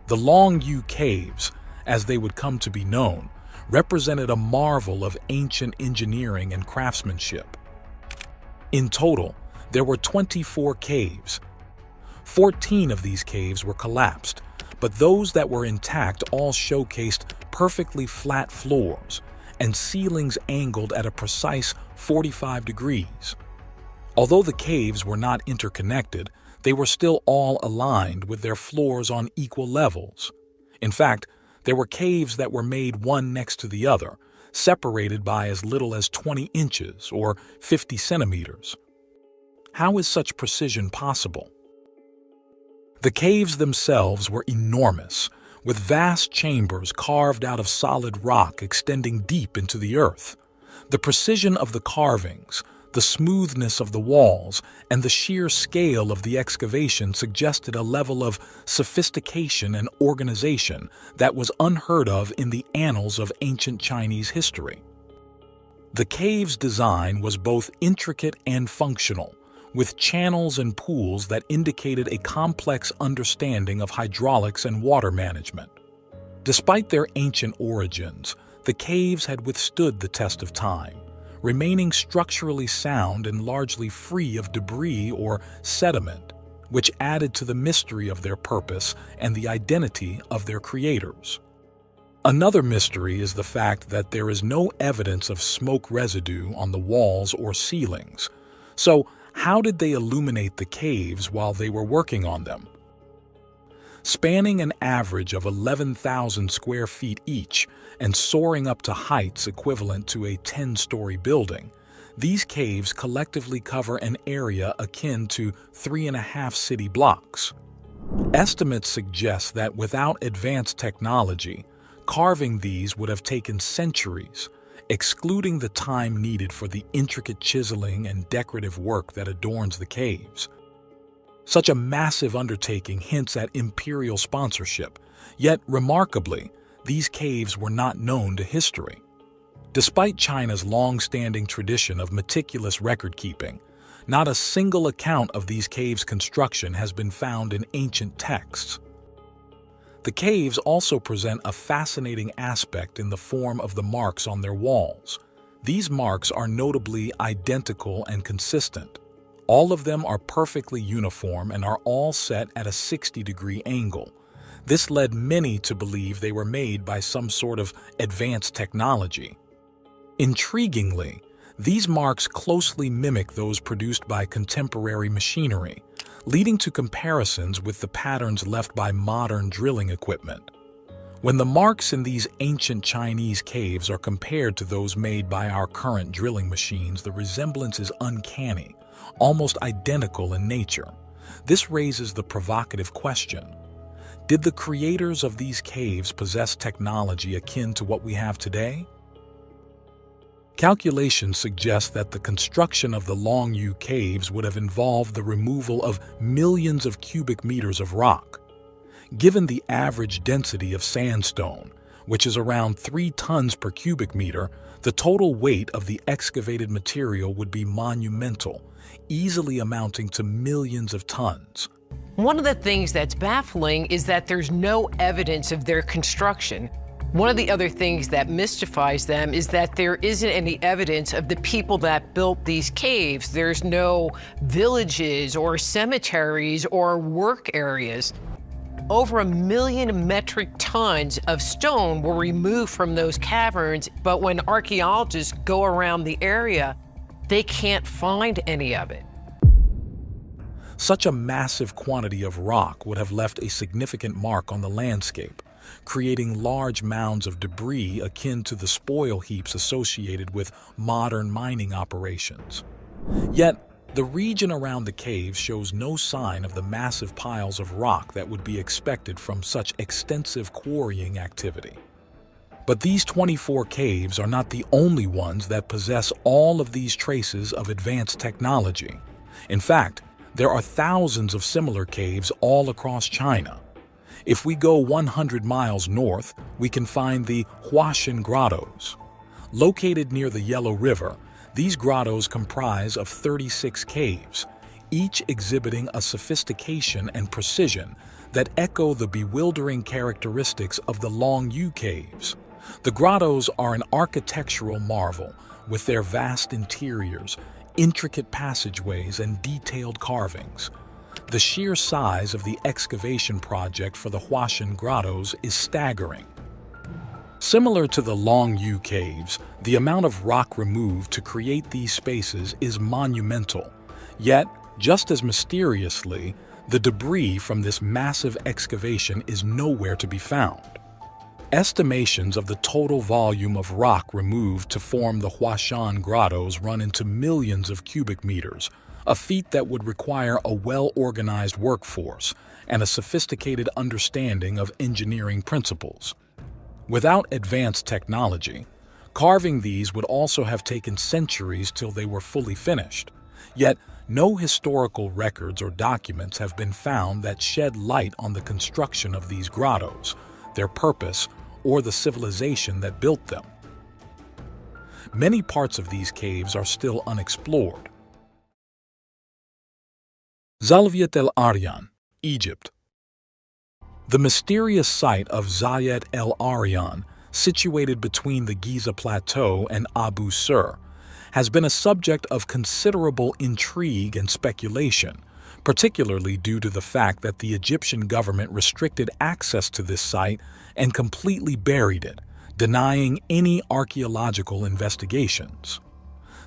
The Longyu Caves, as they would come to be known, represented a marvel of ancient engineering and craftsmanship. In total, there were 24 caves. 14 of these caves were collapsed, but those that were intact all showcased perfectly flat floors and ceilings angled at a precise 45 degrees. Although the caves were not interconnected, they were still all aligned with their floors on equal levels. In fact, there were caves that were made one next to the other, separated by as little as 20 inches or 50 centimeters. How is such precision possible? The caves themselves were enormous, with vast chambers carved out of solid rock extending deep into the earth. The precision of the carvings, the smoothness of the walls, and the sheer scale of the excavation suggested a level of sophistication and organization that was unheard of in the annals of ancient Chinese history. The cave's design was both intricate and functional, with channels and pools that indicated a complex understanding of hydraulics and water management. Despite their ancient origins, the caves had withstood the test of time, remaining structurally sound and largely free of debris or sediment, which added to the mystery of their purpose and the identity of their creators. Another mystery is the fact that there is no evidence of smoke residue on the walls or ceilings. So, how did they illuminate the caves while they were working on them? Spanning an average of 11,000 square feet each and soaring up to heights equivalent to a 10-story building, these caves collectively cover an area akin to 3.5 city blocks. Estimates suggest that without advanced technology, carving these would have taken centuries, excluding the time needed for the intricate chiseling and decorative work that adorns the caves. Such a massive undertaking hints at imperial sponsorship, yet remarkably, these caves were not known to history. Despite China's long-standing tradition of meticulous record-keeping, not a single account of these caves' construction has been found in ancient texts. The caves also present a fascinating aspect in the form of the marks on their walls. These marks are notably identical and consistent. All of them are perfectly uniform and are all set at a 60-degree angle. This led many to believe they were made by some sort of advanced technology. Intriguingly, these marks closely mimic those produced by contemporary machinery, leading to comparisons with the patterns left by modern drilling equipment. When the marks in these ancient Chinese caves are compared to those made by our current drilling machines, the resemblance is uncanny, almost identical in nature. This raises the provocative question: did the creators of these caves possess technology akin to what we have today? Calculations suggest that the construction of the Longyu Caves would have involved the removal of millions of cubic meters of rock. Given the average density of sandstone, which is around 3 tons per cubic meter, the total weight of the excavated material would be monumental, easily amounting to millions of tons. One of the things that's baffling is that there's no evidence of their construction. One of the other things that mystifies them is that there isn't any evidence of the people that built these caves. There's no villages or cemeteries or work areas. Over 1 million metric tons of stone were removed from those caverns, but when archaeologists go around the area, they can't find any of it. Such a massive quantity of rock would have left a significant mark on the landscape, creating large mounds of debris akin to the spoil heaps associated with modern mining operations. Yet, the region around the caves shows no sign of the massive piles of rock that would be expected from such extensive quarrying activity. But these 24 caves are not the only ones that possess all of these traces of advanced technology. In fact, there are thousands of similar caves all across China. If we go 100 miles north, we can find the Huashan Grottos. Located near the Yellow River, These grottos comprise of 36 caves, each exhibiting a sophistication and precision that echo the bewildering characteristics of the Longyou caves. The grottos are an architectural marvel, with their vast interiors, intricate passageways, and detailed carvings. The sheer size of the excavation project for the Huashan grottos is staggering. Similar to the Longyou caves, the amount of rock removed to create these spaces is monumental. Yet, just as mysteriously, the debris from this massive excavation is nowhere to be found. Estimations of the total volume of rock removed to form the Huashan grottos run into millions of cubic meters, a feat that would require a well-organized workforce and a sophisticated understanding of engineering principles. Without advanced technology, carving these would also have taken centuries till they were fully finished. Yet, no historical records or documents have been found that shed light on the construction of these grottos, their purpose, or the civilization that built them. Many parts of these caves are still unexplored. Zviet del Arian, Egypt. The mysterious site of Zviet del Arian, situated between the Giza Plateau and Abu Sur, has been a subject of considerable intrigue and speculation, particularly due to the fact that the Egyptian government restricted access to this site and completely buried it, denying any archaeological investigations.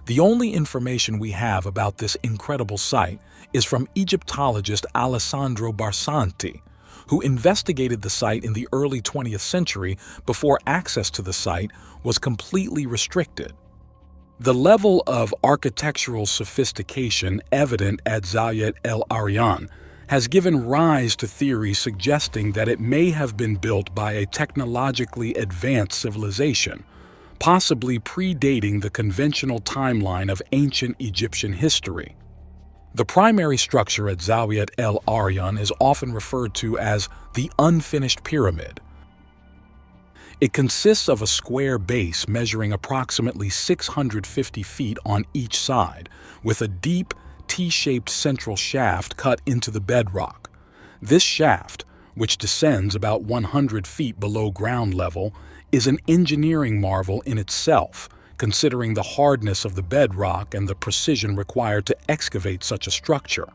The only information we have about this incredible site is from Egyptologist Alessandro Barsanti, who investigated the site in the early 20th century before access to the site was completely restricted. The level of architectural sophistication evident at Zviet del Arian has given rise to theories suggesting that it may have been built by a technologically advanced civilization, possibly predating the conventional timeline of ancient Egyptian history. The primary structure at Zviet del Arian is often referred to as the unfinished pyramid. It consists of a square base measuring approximately 650 feet on each side, with a deep, T-shaped central shaft cut into the bedrock. This shaft, which descends about 100 feet below ground level, is an engineering marvel in itself, considering the hardness of the bedrock and the precision required to excavate such a structure.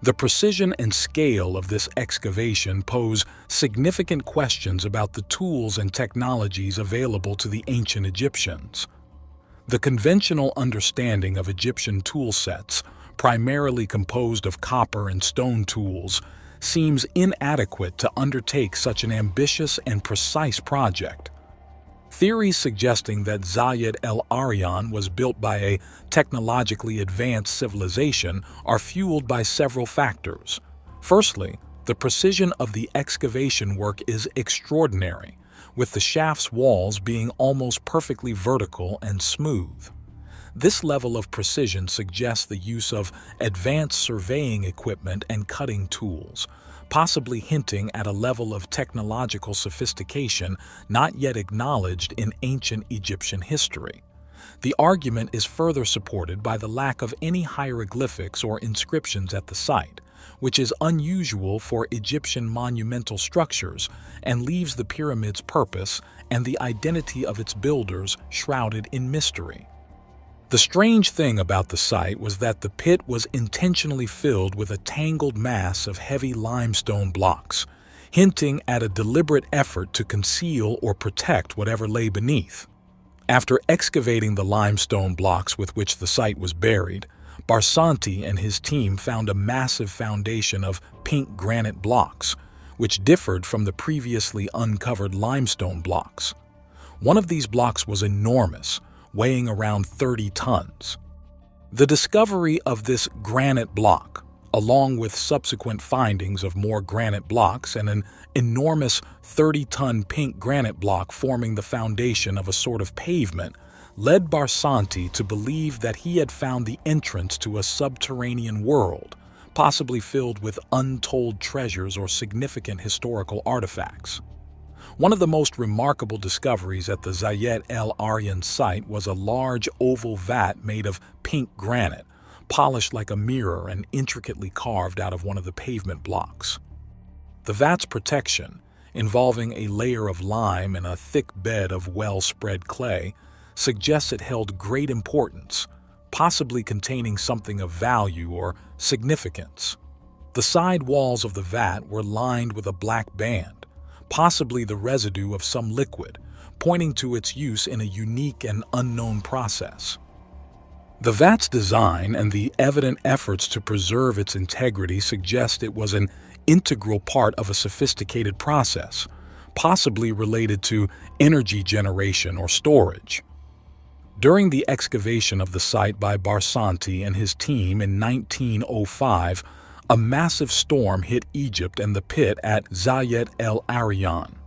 The precision and scale of this excavation pose significant questions about the tools and technologies available to the ancient Egyptians. The conventional understanding of Egyptian tool sets, primarily composed of copper and stone tools, seems inadequate to undertake such an ambitious and precise project. Theories suggesting that Zviet del Arian was built by a technologically advanced civilization are fueled by several factors. Firstly, the precision of the excavation work is extraordinary, with the shaft's walls being almost perfectly vertical and smooth. This level of precision suggests the use of advanced surveying equipment and cutting tools, possibly hinting at a level of technological sophistication not yet acknowledged in ancient Egyptian history. The argument is further supported by the lack of any hieroglyphics or inscriptions at the site, which is unusual for Egyptian monumental structures and leaves the pyramid's purpose and the identity of its builders shrouded in mystery. The strange thing about the site was that the pit was intentionally filled with a tangled mass of heavy limestone blocks, hinting at a deliberate effort to conceal or protect whatever lay beneath. After excavating the limestone blocks with which the site was buried, Barsanti and his team found a massive foundation of pink granite blocks, which differed from the previously uncovered limestone blocks. One of these blocks was enormous, weighing around 30 tons. The discovery of this granite block, along with subsequent findings of more granite blocks and an enormous 30-ton pink granite block forming the foundation of a sort of pavement, led Barsanti to believe that he had found the entrance to a subterranean world, possibly filled with untold treasures or significant historical artifacts. One of the most remarkable discoveries at the Zviet del Arian site was a large oval vat made of pink granite, polished like a mirror and intricately carved out of one of the pavement blocks. The vat's protection, involving a layer of lime and a thick bed of well-spread clay, suggests it held great importance, possibly containing something of value or significance. The side walls of the vat were lined with a black band, possibly the residue of some liquid, pointing to its use in a unique and unknown process. The vat's design and the evident efforts to preserve its integrity suggest it was an integral part of a sophisticated process, possibly related to energy generation or storage. During the excavation of the site by Barsanti and his team in 1905, a massive storm hit Egypt and the pit at Zviet del Arian.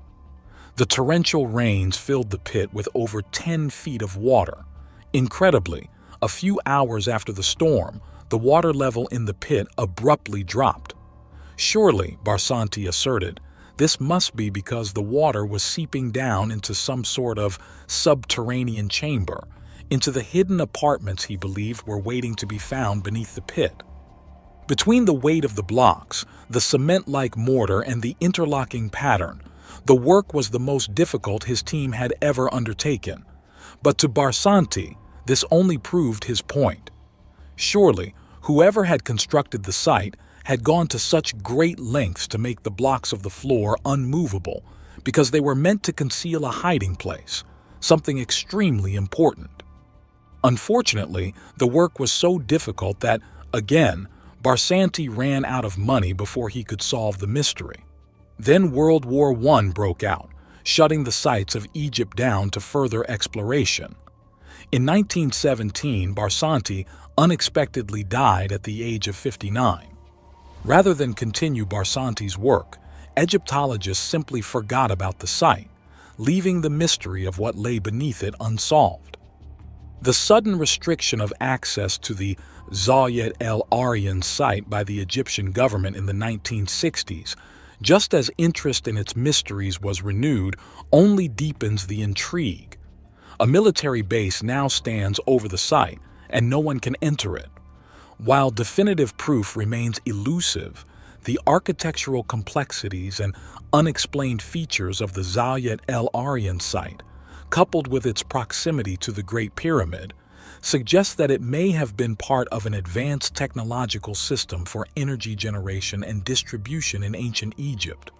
The torrential rains filled the pit with over 10 feet of water. Incredibly, a few hours after the storm, the water level in the pit abruptly dropped. Surely, Barsanti asserted, this must be because the water was seeping down into some sort of subterranean chamber, into the hidden apartments he believed were waiting to be found beneath the pit. Between the weight of the blocks, the cement-like mortar, and the interlocking pattern, the work was the most difficult his team had ever undertaken. But to Barsanti, this only proved his point. Surely, whoever had constructed the site had gone to such great lengths to make the blocks of the floor unmovable because they were meant to conceal a hiding place, something extremely important. Unfortunately, the work was so difficult that, again, Barsanti ran out of money before he could solve the mystery. Then World War I broke out, shutting the sites of Egypt down to further exploration. In 1917, Barsanti unexpectedly died at the age of 59. Rather than continue Barsanti's work, Egyptologists simply forgot about the site, leaving the mystery of what lay beneath it unsolved. The sudden restriction of access to the Zviet del Arian site by the Egyptian government in the 1960s, just as interest in its mysteries was renewed, only deepens the intrigue. A military base now stands over the site, and no one can enter it. While definitive proof remains elusive, the architectural complexities and unexplained features of the Zviet del Arian site, coupled with its proximity to the Great Pyramid, suggest that it may have been part of an advanced technological system for energy generation and distribution in ancient Egypt.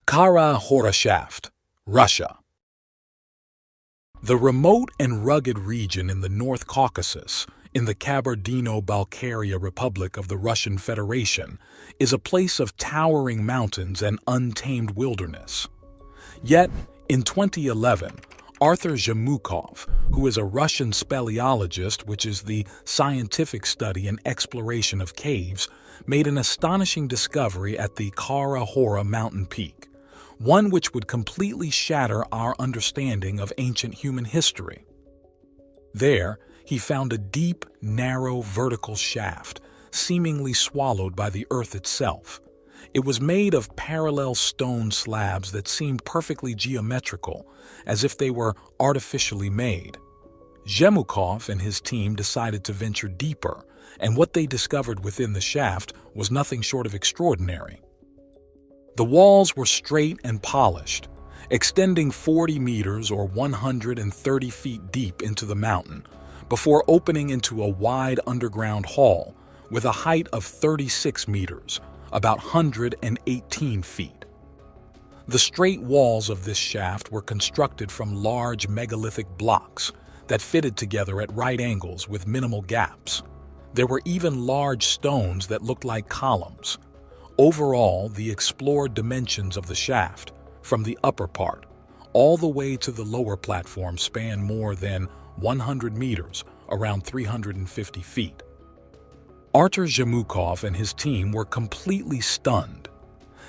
Kara horeshaft, Russia. The remote and rugged region in the North Caucasus, in the Kabardino-Balkaria Republic of the Russian Federation, is a place of towering mountains and untamed wilderness. Yet, in 2011, Arthur Zhemukov, who is a Russian speleologist, which is the scientific study and exploration of caves, made an astonishing discovery at the Kara Hora mountain peak, one which would completely shatter our understanding of ancient human history. There, he found a deep, narrow, vertical shaft, seemingly swallowed by the earth itself. It was made of parallel stone slabs that seemed perfectly geometrical, as if they were artificially made. Zhemukov and his team decided to venture deeper, and what they discovered within the shaft was nothing short of extraordinary. The walls were straight and polished, extending 40 meters or 130 feet deep into the mountain, before opening into a wide underground hall with a height of 36 meters, about 118 feet. The straight walls of this shaft were constructed from large megalithic blocks that fitted together at right angles with minimal gaps. There were even large stones that looked like columns. Overall, the explored dimensions of the shaft, from the upper part all the way to the lower platform, span more than 100 meters, around 350 feet. Artur Zhemukov and his team were completely stunned.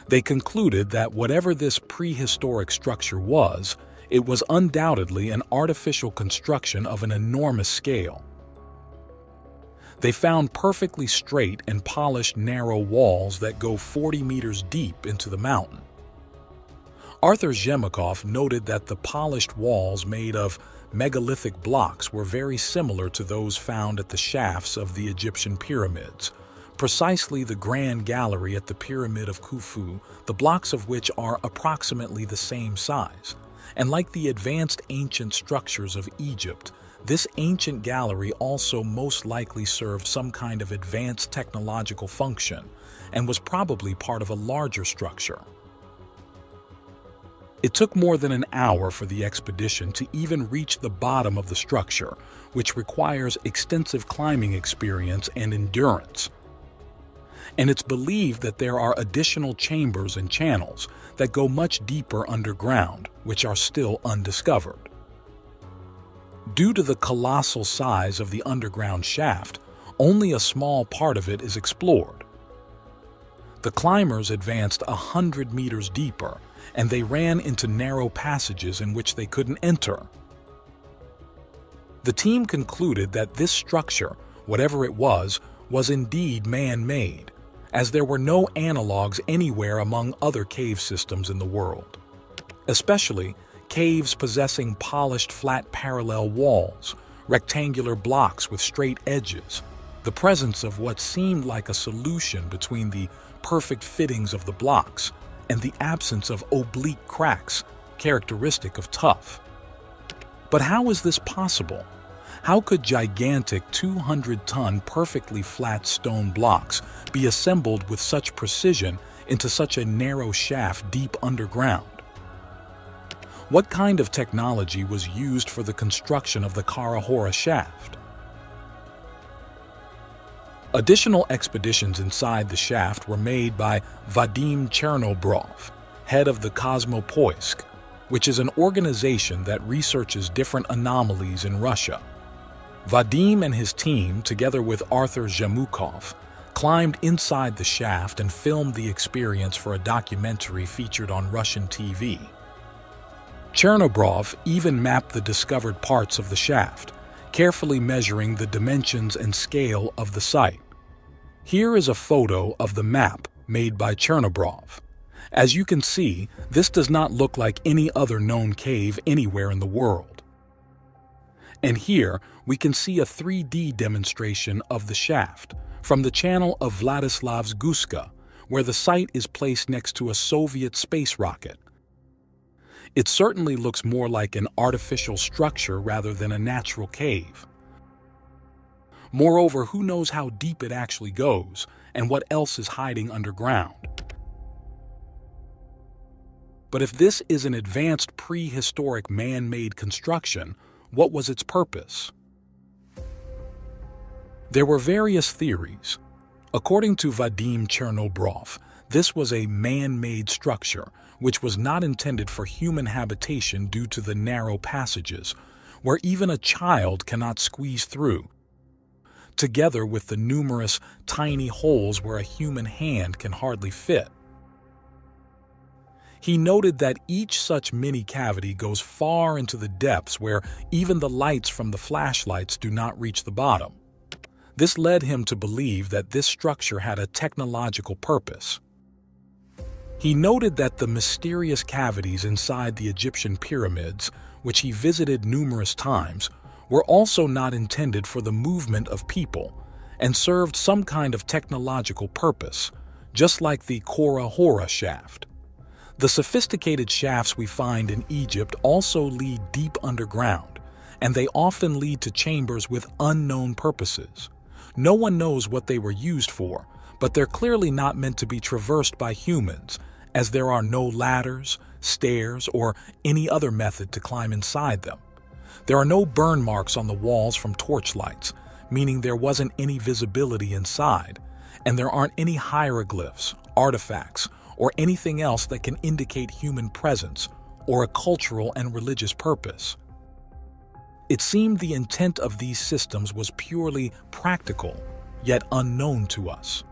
They concluded that whatever this prehistoric structure was, it was undoubtedly an artificial construction of an enormous scale. They found perfectly straight and polished narrow walls that go 40 meters deep into the mountain. Arthur Zemikow noted that the polished walls made of megalithic blocks were very similar to those found at the shafts of the Egyptian pyramids, precisely the Grand Gallery at the Pyramid of Khufu, the blocks of which are approximately the same size. And like the advanced ancient structures of Egypt, this ancient gallery also most likely served some kind of advanced technological function and was probably part of a larger structure. It took more than an hour for the expedition to even reach the bottom of the structure, which requires extensive climbing experience and endurance. And it's believed that there are additional chambers and channels that go much deeper underground, which are still undiscovered. Due to the colossal size of the underground shaft, only a small part of it is explored. The climbers advanced 100 meters deeper, and they ran into narrow passages in which they couldn't enter. The team concluded that this structure, whatever it was indeed man-made, as there were no analogues anywhere among other cave systems in the world, especially caves possessing polished flat parallel walls, rectangular blocks with straight edges, the presence of what seemed like a solution between the perfect fittings of the blocks and the absence of oblique cracks characteristic of tuff. But how is this possible? How could gigantic 200-ton perfectly flat stone blocks be assembled with such precision into such a narrow shaft deep underground? What kind of technology was used for the construction of the Kara horeshaft? Additional expeditions inside the shaft were made by Vadim Chernobrov, head of the Kosmopoisk, which is an organization that researches different anomalies in Russia. Vadim and his team, together with Arthur Zemikow, climbed inside the shaft and filmed the experience for a documentary featured on Russian TV. Chernobrov even mapped the discovered parts of the shaft, carefully measuring the dimensions and scale of the site. Here is a photo of the map made by Chernobrov. As you can see, this does not look like any other known cave anywhere in the world. And here we can see a 3D demonstration of the shaft from the channel of Vladislav's Guska, where the site is placed next to a Soviet space rocket. It certainly looks more like an artificial structure rather than a natural cave. Moreover, who knows how deep it actually goes and what else is hiding underground? But if this is an advanced prehistoric man-made construction, what was its purpose? There were various theories. According to Vadim Chernobrov, this was a man-made structure which was not intended for human habitation due to the narrow passages, where even a child cannot squeeze through, together with the numerous tiny holes where a human hand can hardly fit. He noted that each such mini cavity goes far into the depths where even the lights from the flashlights do not reach the bottom. This led him to believe that this structure had a technological purpose. He noted that the mysterious cavities inside the Egyptian pyramids, which he visited numerous times, were also not intended for the movement of people and served some kind of technological purpose, just like the Kora horeshaft. The sophisticated shafts we find in Egypt also lead deep underground, and they often lead to chambers with unknown purposes. No one knows what they were used for, but they're clearly not meant to be traversed by humans, as there are no ladders, stairs, or any other method to climb inside them. There are no burn marks on the walls from torchlights, meaning there wasn't any visibility inside, and there aren't any hieroglyphs, artifacts, or anything else that can indicate human presence or a cultural and religious purpose. It seemed the intent of these systems was purely practical, yet unknown to us.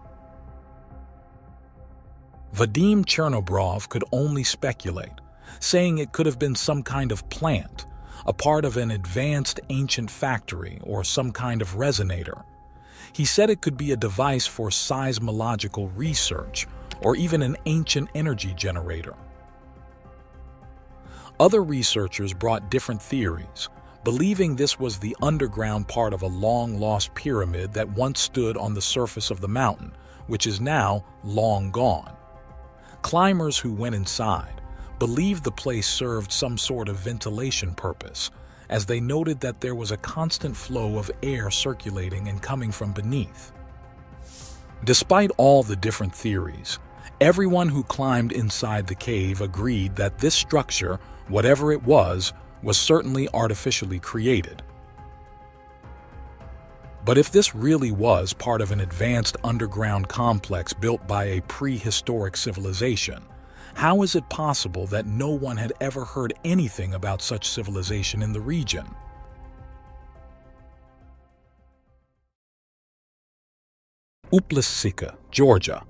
Vadim Chernobrov could only speculate, saying it could have been some kind of plant, a part of an advanced ancient factory or some kind of resonator. He said it could be a device for seismological research or even an ancient energy generator. Other researchers brought different theories, believing this was the underground part of a long-lost pyramid that once stood on the surface of the mountain, which is now long gone. Climbers who went inside believed the place served some sort of ventilation purpose, as they noted that there was a constant flow of air circulating and coming from beneath. Despite all the different theories, everyone who climbed inside the cave agreed that this structure, whatever it was certainly artificially created. But if this really was part of an advanced underground complex built by a prehistoric civilization, how is it possible that no one had ever heard anything about such civilization in the region? Sika, Georgia.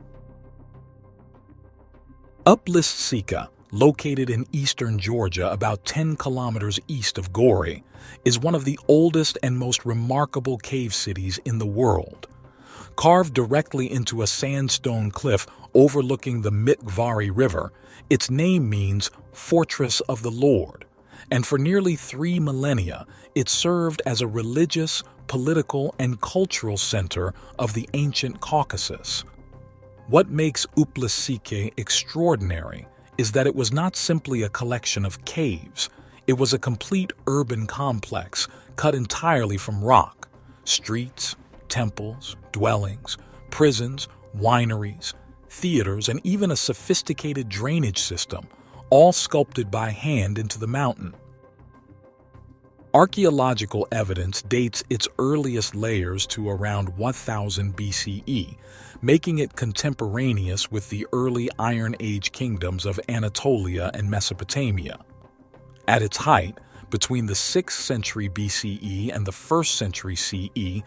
Sika, located in eastern Georgia about 10 kilometers east of Gori, is one of the oldest and most remarkable cave cities in the world. Carved directly into a sandstone cliff overlooking the Mitgvari River, its name means Fortress of the Lord, and for nearly 3 millennia it served as a religious, political, and cultural center of the ancient Caucasus. What makes Sika extraordinary is that it was not simply a collection of caves. It was a complete urban complex cut entirely from rock. Streets, temples, dwellings, prisons, wineries, theaters, and even a sophisticated drainage system, all sculpted by hand into the mountain. Archaeological evidence dates its earliest layers to around 1000 BCE, making it contemporaneous with the early Iron Age kingdoms of Anatolia and Mesopotamia. At its height, between the 6th century BCE and the 1st century CE,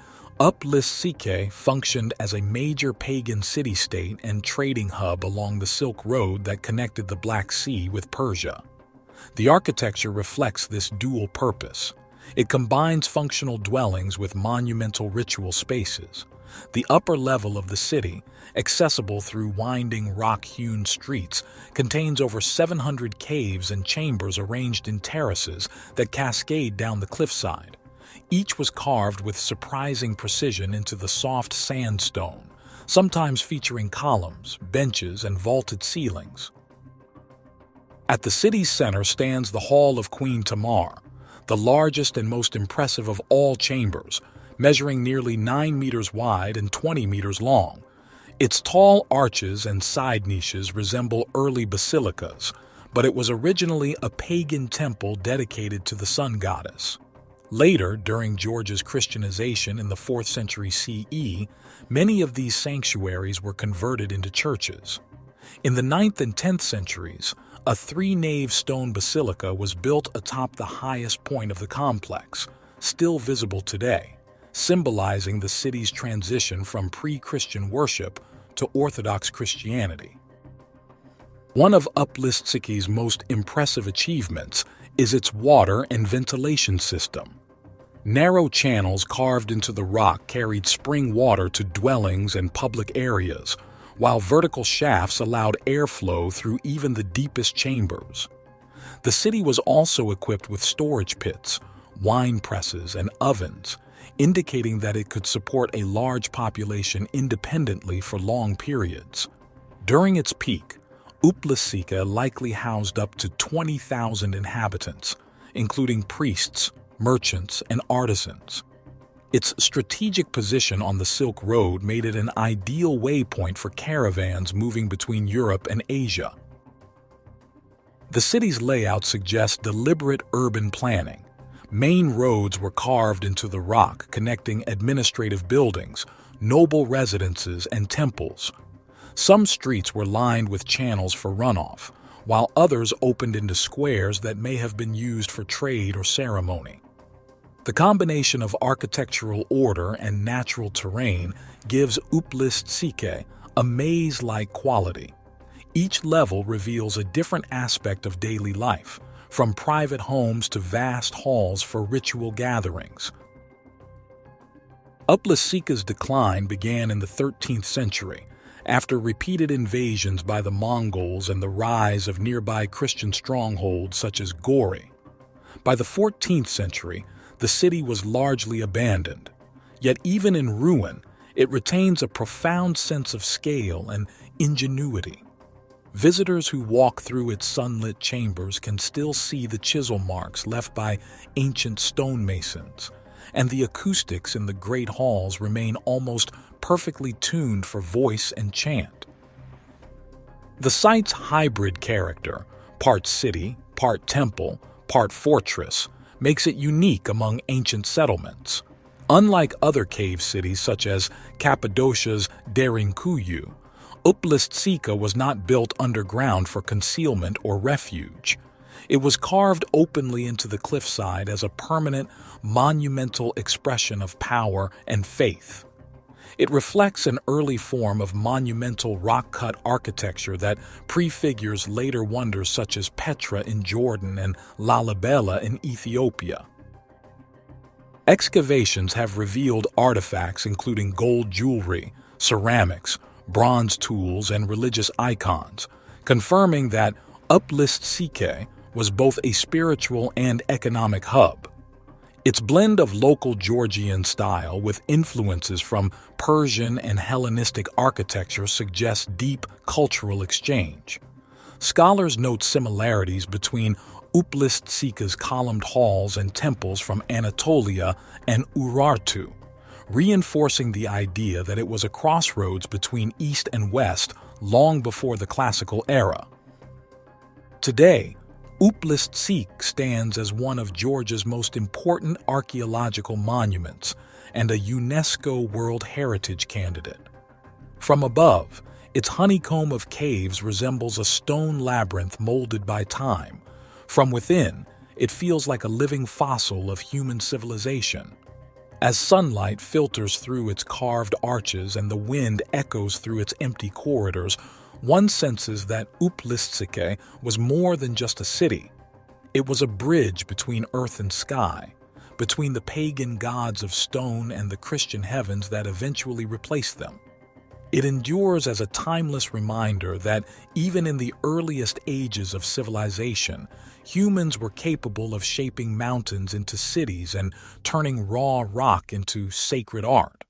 Sika functioned as a major pagan city-state and trading hub along the Silk Road that connected the Black Sea with Persia. The architecture reflects this dual purpose. It combines functional dwellings with monumental ritual spaces. The upper level of the city, accessible through winding rock-hewn streets, contains over 700 caves and chambers arranged in terraces that cascade down the cliffside. Each was carved with surprising precision into the soft sandstone, sometimes featuring columns, benches, and vaulted ceilings. At the city's center stands the Hall of Queen Tamar, the largest and most impressive of all chambers, measuring nearly 9 meters wide and 20 meters long. Its tall arches and side niches resemble early basilicas, but it was originally a pagan temple dedicated to the sun goddess. Later, during Georgia's Christianization in the 4th century CE, many of these sanctuaries were converted into churches. In the 9th and 10th centuries, a 3-nave stone basilica was built atop the highest point of the complex, still visible today, symbolizing the city's transition from pre-Christian worship to Orthodox Christianity. One of Sika's most impressive achievements is its water and ventilation system. Narrow channels carved into the rock carried spring water to dwellings and public areas, while vertical shafts allowed airflow through even the deepest chambers. The city was also equipped with storage pits, wine presses, and ovens, indicating that it could support a large population independently for long periods. During its peak, Sika likely housed up to 20,000 inhabitants, including priests, merchants, and artisans. Its strategic position on the Silk Road made it an ideal waypoint for caravans moving between Europe and Asia. The city's layout suggests deliberate urban planning. Main roads were carved into the rock, connecting administrative buildings, noble residences, and temples. Some streets were lined with channels for runoff, while others opened into squares that may have been used for trade or ceremony. The combination of architectural order and natural terrain gives Sika a maze-like quality. Each level reveals a different aspect of daily life, from private homes to vast halls for ritual gatherings. Uplist Sika's decline began in the 13th century, after repeated invasions by the Mongols and the rise of nearby Christian strongholds such as Gori. By the 14th century, the city was largely abandoned. Yet even in ruin, it retains a profound sense of scale and ingenuity. Visitors who walk through its sunlit chambers can still see the chisel marks left by ancient stonemasons, and the acoustics in the great halls remain almost perfectly tuned for voice and chant. The site's hybrid character, part city, part temple, part fortress, makes it unique among ancient settlements. Unlike other cave cities such as Cappadocia's Darenuyu, Uplist Sika was not built underground for concealment or refuge. It was carved openly into the cliffside as a permanent, monumental expression of power and faith. It reflects an early form of monumental rock-cut architecture that prefigures later wonders such as Petra in Jordan and Lalibela in Ethiopia. Excavations have revealed artifacts including gold jewelry, ceramics, bronze tools, and religious icons, confirming that Uplist Sika was both a spiritual and economic hub. Its blend of local Georgian style with influences from Persian and Hellenistic architecture suggests deep cultural exchange. Scholars note similarities between Uplist Sika's columned halls and temples from Anatolia and Urartu, reinforcing the idea that it was a crossroads between East and West long before the classical era. Today, Uplist Sika stands as one of Georgia's most important archaeological monuments and a UNESCO World Heritage candidate. From above, its honeycomb of caves resembles a stone labyrinth molded by time. From within, it feels like a living fossil of human civilization. As sunlight filters through its carved arches and the wind echoes through its empty corridors, one senses that Uplist Sika was more than just a city. It was a bridge between earth and sky, between the pagan gods of stone and the Christian heavens that eventually replaced them. It endures as a timeless reminder that even in the earliest ages of civilization, humans were capable of shaping mountains into cities and turning raw rock into sacred art.